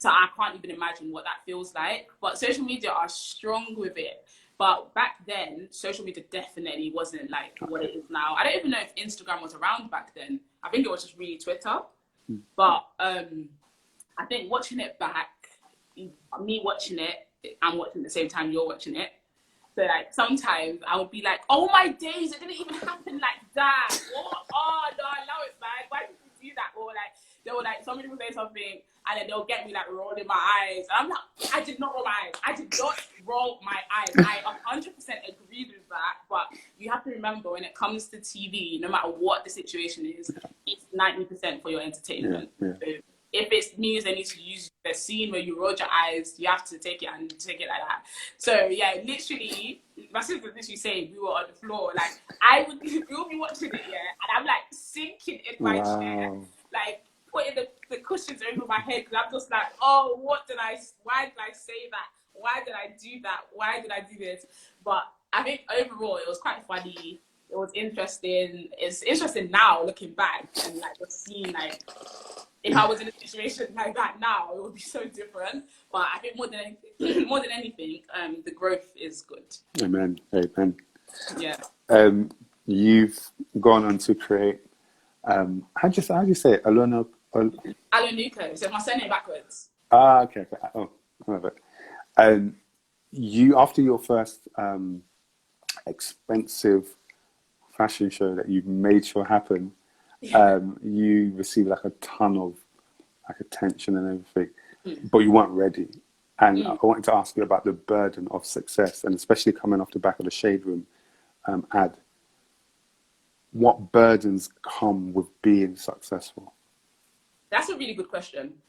So I can't even imagine what that feels like. But social media are strong with it. But back then, social media definitely wasn't like what it is now. I don't even know if Instagram was around back then. I think it was just really Twitter. But I think watching it back, me watching it, I'm watching at the same time you're watching it. So like sometimes I would be like, oh my days, it didn't even happen like that. Oh no, I love it, man. Why did you do that? Or like they will like somebody will say something and then they'll get me like rolling my eyes. And I'm like, I did not roll my eyes. I did not roll my eyes. I 100% agreed with that. But you have to remember when it comes to TV, no matter what the situation is, it's 90% for your entertainment. So if it's news, they need to use the scene where you roll your eyes. You have to take it and take it like that. So yeah, literally, my sister literally saying we were on the floor. Like we'll be watching it, and I'm like sinking in my chair, like putting the cushions over my head because I'm just like, oh, why did I say that? Why did I do that? Why did I do this? But I think overall it was quite funny. It was interesting. It's interesting now looking back and like just seeing like. If I was in a situation like that now, it would be so different. But I think more than anything, the growth is good.
Amen. Amen.
Yeah.
You've gone on to create. How do you say it? Alonuko.
So my surname backwards.
Okay. Oh, I love it. You after your first expensive fashion show that you made sure happen. You received like a ton of like attention and everything, but you weren't ready. And I wanted to ask you about the burden of success, and especially coming off the back of the Shade Room ad. What burdens come with being successful?
That's a really good question.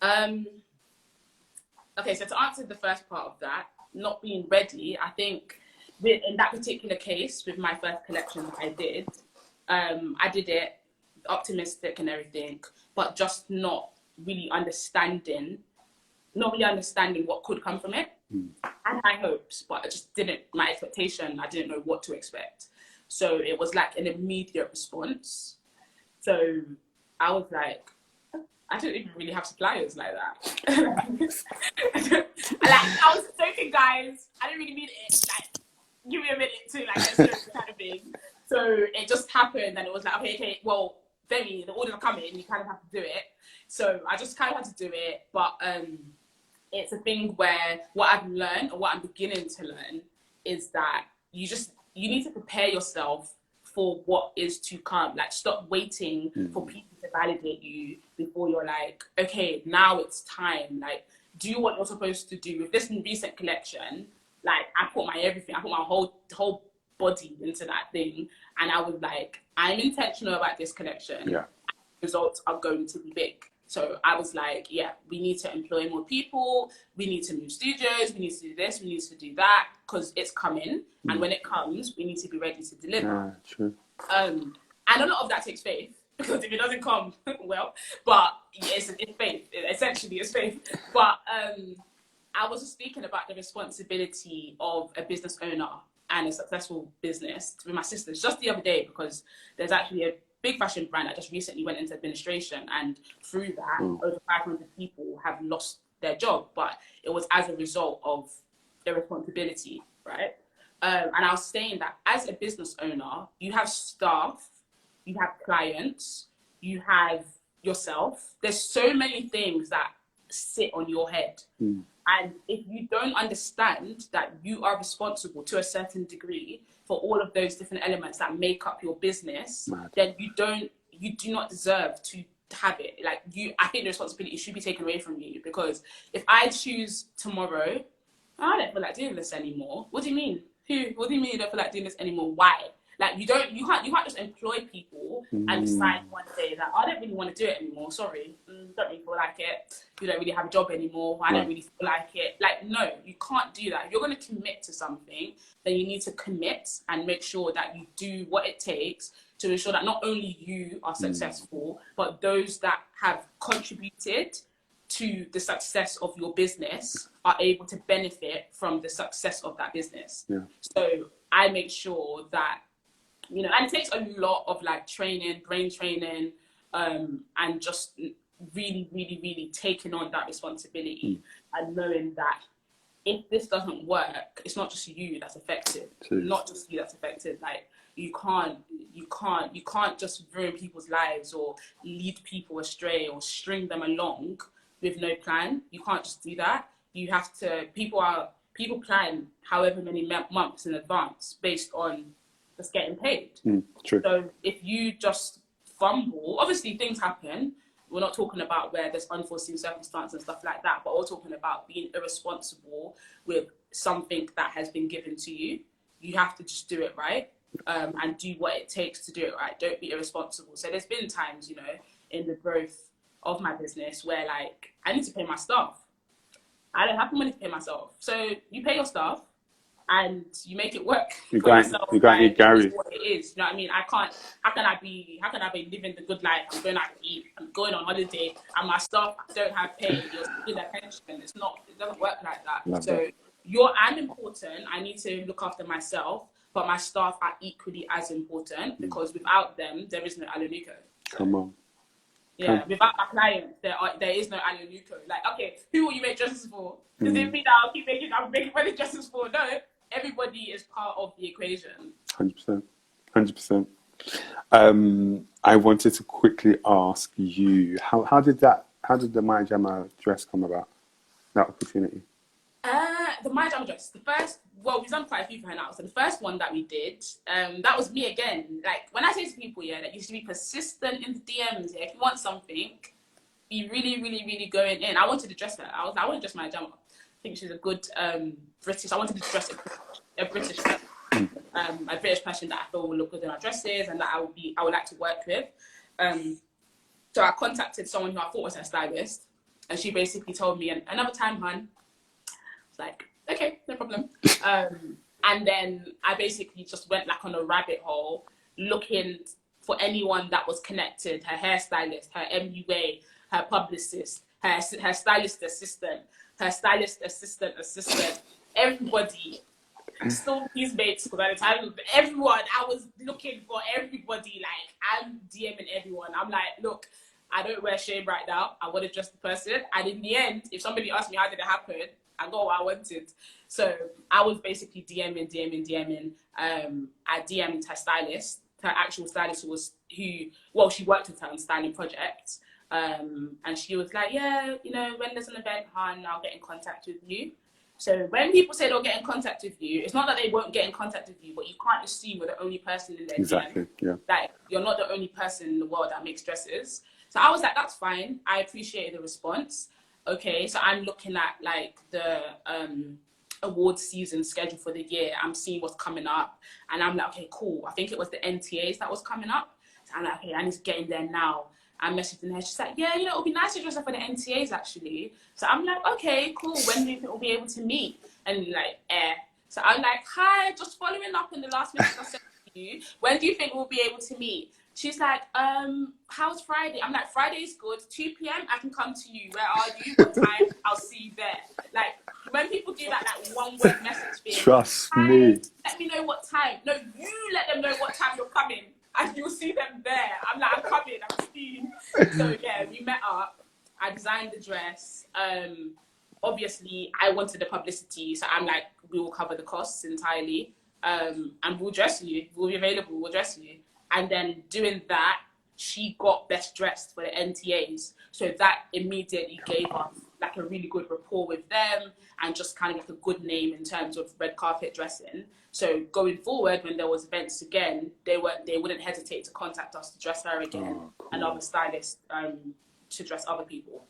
Okay, so to answer the first part of that, not being ready, I think in that particular case with my first collection that I did it optimistic and everything, but just not really understanding what could come from it. I had high hopes, but I just didn't, my expectation, I didn't know what to expect. So it was like an immediate response. So I was like, I don't even really have suppliers like that. I was joking, guys. I didn't really mean it. Like, give me a minute to like get serious kind of thing. So it just happened, and it was like, okay, well, Gbemi, the orders are coming, you kind of have to do it. So I just kind of had to do it, but it's a thing where what I've learned, or what I'm beginning to learn, is that you need to prepare yourself for what is to come. Like, stop waiting for people to validate you before you're like, okay, now it's time. Like, do what you're supposed to do. With this recent collection, like, I put my everything, I put my whole body into that thing, and I was like, I'm intentional about this collection. Results are going to be big. So I was like, yeah, we need to employ more people, we need to move studios, we need to do this, we need to do that, because it's coming, and when it comes, we need to be ready to deliver.
True.
And a lot of that takes faith, because if it doesn't come, well, but yeah, it's faith. Essentially, it's faith. But I was speaking about the responsibility of a business owner and a successful business with my sisters just the other day, because there's actually a big fashion brand that just recently went into administration, and through that, over 500 people have lost their job, but it was as a result of their responsibility, right? And I was saying that as a business owner, you have staff, you have clients, you have yourself. There's so many things that sit on your head. And if you don't understand that you are responsible to a certain degree for all of those different elements that make up your business, then you do not deserve to have it. Like, I think the responsibility should be taken away from you, because if I choose tomorrow, I don't feel like doing this anymore. What do you mean? What do you mean you don't feel like doing this anymore? Why? Like, you can't just employ people and decide one day that I don't really want to do it anymore. Sorry, don't really feel like it. You don't really have a job anymore. I don't really feel like it. Like, no, you can't do that. If you're going to commit to something, then you need to commit and make sure that you do what it takes to ensure that not only you are successful, but those that have contributed to the success of your business are able to benefit from the success of that business. So I make sure that, and it takes a lot of like training, brain training, and just really, really, really taking on that responsibility and knowing that if this doesn't work, it's not just you that's affected.
Jeez.
Not just you that's affected. Like you can't just ruin people's lives or lead people astray or string them along with no plan. You can't just do that. You have to. People plan however many months in advance based on just getting paid.
True.
So if you just fumble, obviously things happen. We're not talking about where there's unforeseen circumstances and stuff like that, but we're talking about being irresponsible with something that has been given to you. You have to just do it right, and do what it takes to do it right. Don't be irresponsible. So there's been times, you know, in the growth of my business where like I need to pay my staff. I don't have the money to pay myself. So you pay your staff and you make it work.
You got to eat Gary.
What it is, you know what I mean? I can't. How can I be living the good life? I'm going out to eat. I'm going on holiday, and my staff don't have pay. You're still their pension. It's not. It doesn't work like that.
Love
so
that.
I'm important. I need to look after myself, but my staff are equally as important because without them, there is no Alonuko.
Come on.
Yeah, without my clients, there is no Alonuko. Like, okay, who will you make dresses for? Is it me that I'm making money dresses for? No, everybody is part of the equation.
100%. 100%. I wanted to quickly ask you, how did the My Jammer dress come about? That opportunity.
The My Jammer dress, we've done quite a few for her now. So the first one that we did, that was me again. Like when I say to people, yeah, that you should be persistent in the DMs. Yeah, if you want something, be really, really, really going in. I wanted to dress her. I want to dress My Jammer. I think she's a good British. I wanted to dress a British person, a British person that I feel will look good in our dresses and that I would like to work with. So I contacted someone who I thought was her stylist, and she basically told me, another time, hun. I was like, okay, no problem. And then I basically just went like on a rabbit hole looking for anyone that was connected, her hairstylist, her MUA, her publicist, her stylist assistant, everybody. Still his mates, because at the time, everyone, I was looking for everybody. Like, I'm DMing everyone. I'm like, look, I don't wear shame right now. I want to dress the person. And in the end, if somebody asked me how did it happen, I got what I wanted. So I was basically DMing. I DM'd her stylist. Her actual stylist she worked with her on styling projects. And she was like, yeah, you know, when there's an event, hun, I'll get in contact with you. So when people say they'll get in contact with you, it's not that they won't get in contact with you, but you can't assume you're the only person in their
Exactly,
DM.
yeah.
Like, you're not the only person in the world that makes dresses. So I was like, that's fine. I appreciated the response. Okay, so I'm looking at like the award season schedule for the year. I'm seeing what's coming up. And I'm like, okay, cool. I think it was the NTAs that was coming up. So I'm like, okay, I need to get in there now. I messaged her. She's like, yeah, you know, it would be nice to dress up for the NTAs actually. So I'm like, okay, cool. When do you think we'll be able to meet? And like, So I'm like, hi, just following up on the last message I sent to you. When do you think we'll be able to meet? She's like, how's Friday? I'm like, Friday's good. 2 p.m. I can come to you. Where are you? What time? I'll see you there. Like, when people do that, like one word message thing.
Trust me.
Let me know what time. No, you let them know what time you're coming. And you'll see them there. I'm like, I'm coming, I'm seeing. So yeah, we met up. I designed the dress. Obviously, I wanted the publicity. So I'm like, we will cover the costs entirely. And we'll dress you. We'll be available, we'll dress you. And then doing that, she got best dressed for the NTAs. So that immediately gave us like a really good rapport with them and just kind of like a good name in terms of red carpet dressing. So going forward, when there was events again, they wouldn't hesitate to contact us to dress her again,
cool.
and other stylists to dress other people.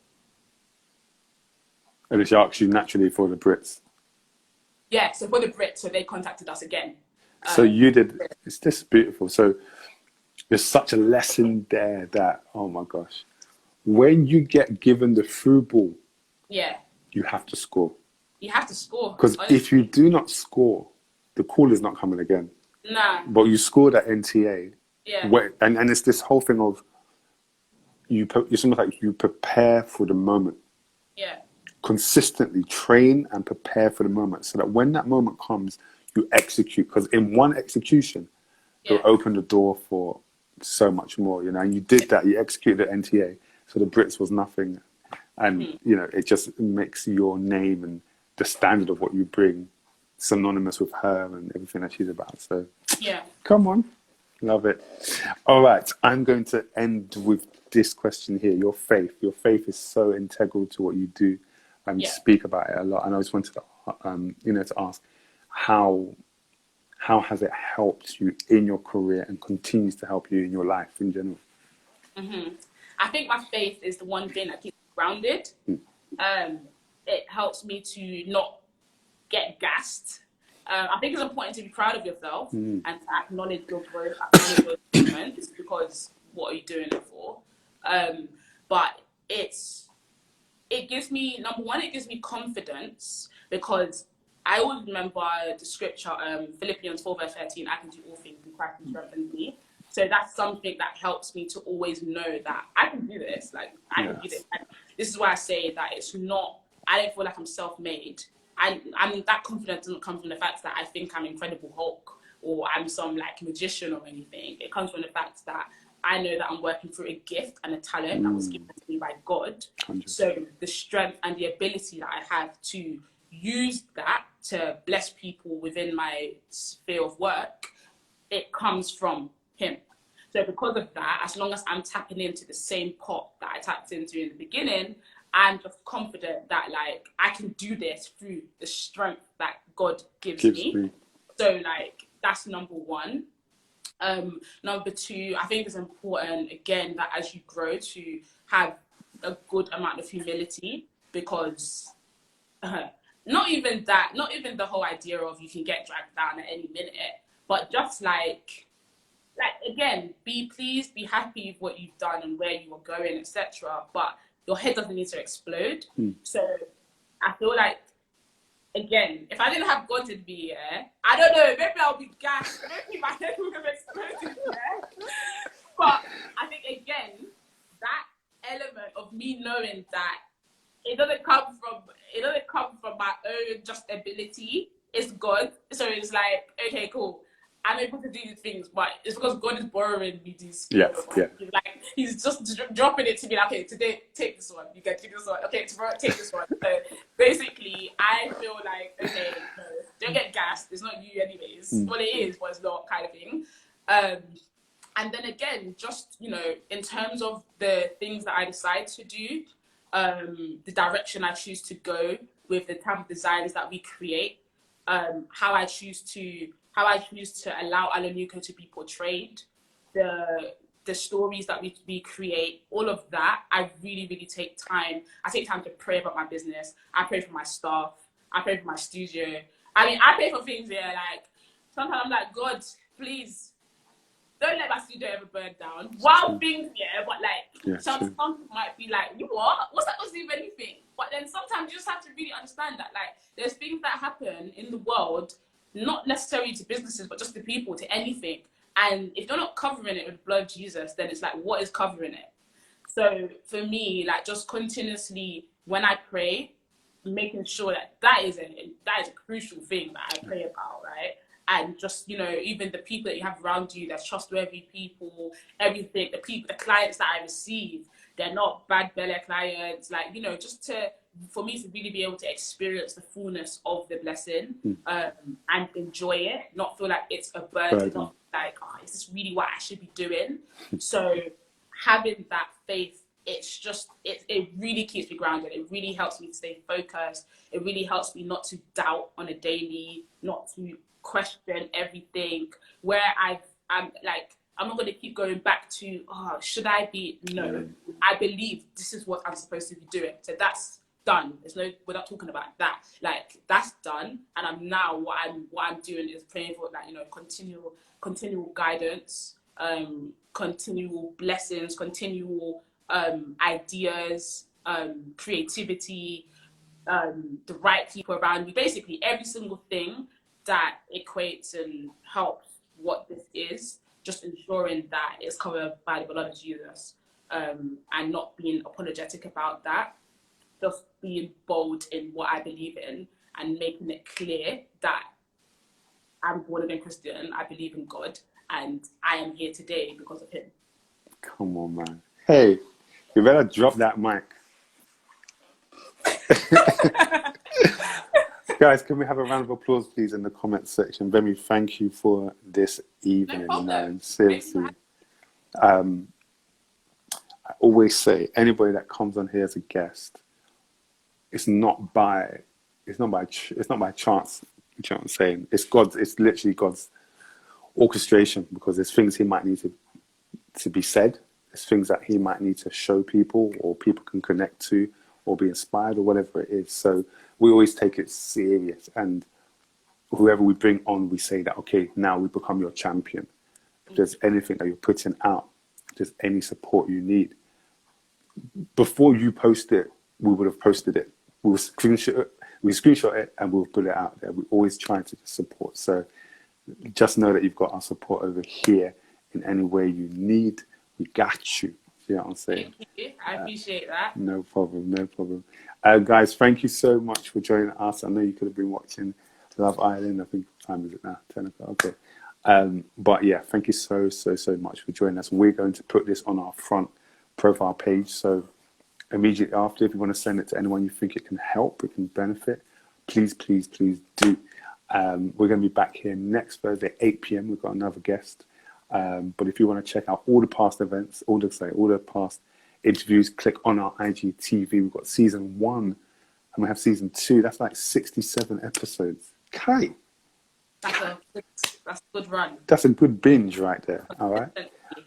And she asked you naturally for the Brits.
Yeah, so for the Brits, so they contacted us again.
So you did. It's just beautiful. So there's such a lesson there that, oh my gosh, when you get given the through ball,
yeah,
you have to score.
You have to score.
Because if you do not score, the call is not coming again.
Nah.
But you scored at NTA.
Yeah.
And it's this whole thing of it's almost like you prepare for the moment.
Yeah.
Consistently train and prepare for the moment so that when that moment comes, you execute. Because in one execution, it'll open the door for so much more, you know. And you did that. You executed at NTA. So the Brits was nothing. And, you know, it just makes your name and the standard of what you bring synonymous with her and everything that she's about. So,
yeah.
come on. Love it. All right. I'm going to end with this question here. Your faith. Your faith is so integral to what you do. You speak about it a lot. And I just wanted to, you know, to ask how has it helped you in your career and continues to help you in your life in general?
I think my faith is the one thing that keeps me grounded. It helps me to not get gassed. I think it's important to be proud of yourself and to acknowledge your growth, acknowledge your achievements, because what are you doing it for? But it gives me, number one, it gives me confidence, because I always remember the scripture, Philippians 4 verse 13, I can do all things through Christ who strengthens me. So that's something that helps me to always know that I can do this. Like, I can do this. And this is why I say that it's not, I don't feel like I'm self-made. I mean, that confidence doesn't come from the fact that I think I'm Incredible Hulk or I'm some like magician or anything. It comes from the fact that I know that I'm working through a gift and a talent that was given to me by God. 100%. So the strength and the ability that I have to use that to bless people within my sphere of work, it comes from him. So because of that, as long as I'm tapping into the same pot that I tapped into in the beginning, I'm just confident that like I can do this through the strength that God gives me. So like that's number one. Number two, I think it's important again that as you grow to have a good amount of humility, because not even the whole idea of you can get dragged down at any minute, but just like again, be pleased, be happy with what you've done and where you are going, etc. But your head doesn't need to explode. So I feel like, again, if I didn't have God to be here, I don't know, maybe I'll be gassed, maybe my head would have exploded. But I think, again, that element of me knowing that it doesn't come from my own just ability, it's God. So it's like, okay, cool, I'm able to do these things, but it's because God is borrowing me these skills. Like, he's just dropping it to me, like, okay, today, take this one, you get to do this one, okay, tomorrow, take this one. So basically, I feel like, okay, no, don't get gassed, it's not you anyways. Well, it is, but it's not, kind of thing. And then again, just, you know, in terms of the things that I decide to do, the direction I choose to go with the type of designs that we create, how I choose to allow Alonuko to be portrayed, the stories that we create, all of that, I really, really take time. I take time to pray about my business. I pray for my staff. I pray for my studio. I mean, I pray for things here, like, sometimes I'm like, God, please, don't let my studio ever burn down. Wild things, but like, some people might be like, you what? What's that supposed to do with anything? But then sometimes you just have to really understand that, like, there's things that happen in the world, not necessarily to businesses, but just to people, to anything. And if you're not covering it with the blood of Jesus, then it's like, what is covering it? So for me, like, just continuously, when I pray, making sure that is a crucial thing that I pray about, right? And just, you know, even the people that you have around you, that's trustworthy people, everything, the clients that I receive, they're not bad belly clients, like, you know, just for me to really be able to experience the fullness of the blessing, and enjoy it, not feel like it's a burden, not like, oh, is this really what I should be doing? So having that faith, it really keeps me grounded. It really helps me to stay focused. It really helps me not to doubt on a daily, not to question everything, where I'm like, I'm not going to keep going back to, oh, should I be? No, I believe this is what I'm supposed to be doing. So that's done. We're not talking about that. Like, that's done. And I'm now, what I'm doing is praying for, like, you know, continual guidance, continual blessings, continual ideas, creativity, the right people around me, basically every single thing that equates and helps what this is, just ensuring that it's covered by the blood of Jesus, and not being apologetic about that, just being bold in what I believe in and making it clear that I'm born again Christian, I believe in God, and I am here today because of him.
Come on, man. Hey, You better drop that mic. Guys, can we have a round of applause, please, in the comments section? Gbemi, thank you for this evening.
No problem.
Seriously. I always say, anybody that comes on here as a guest, it's not by chance. You know what I'm saying? It's literally God's orchestration, because there's things he might need to be said. There's things that he might need to show people, or people can connect to, or be inspired, or whatever it is. So we always take it serious, and whoever we bring on, we say that, okay, now we become your champion. If there's anything that you're putting out, if there's any support you need, before you post it, we would have posted it. We will screenshot it, and we'll put it out there. We always try to support. So just know that you've got our support over here in any way you need. We got you. You know what I'm saying?
Thank you. I appreciate that.
No problem, no problem. Guys, thank you so much for joining us. I know you could have been watching Love Island. I think, what time is it now? 10 o'clock. Okay. But yeah, thank you so much for joining us. We're going to put this on our front profile page. So immediately after, if you want to send it to anyone you think it can help, it can benefit, please do. We're going to be back here next Thursday, 8 p.m. We've got another guest. But if you want to check out all the past events, all the past interviews, click on our IGTV. We've got season 1 and we have season 2. That's like 67 episodes. Okay.
That's a good run.
That's a good binge right there. All right.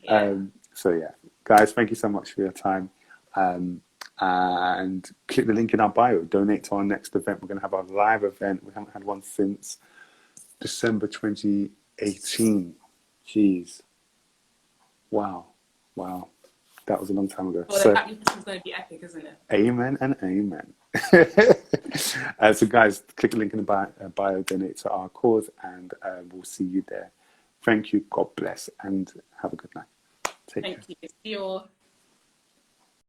Yeah.
So yeah, guys, thank you so much for your time. And click the link in our bio. Donate to our next event. We're going to have our live event. We haven't had one since December 2018. Jeez. Wow. That was a long time ago.
Well,
so,
that means it's going to be epic, isn't it?
Amen and amen. So guys, click the link in the bio, donate to our cause, and we'll see you there. Thank you. God bless, and have a good night. Take care.
Thank you. See you all.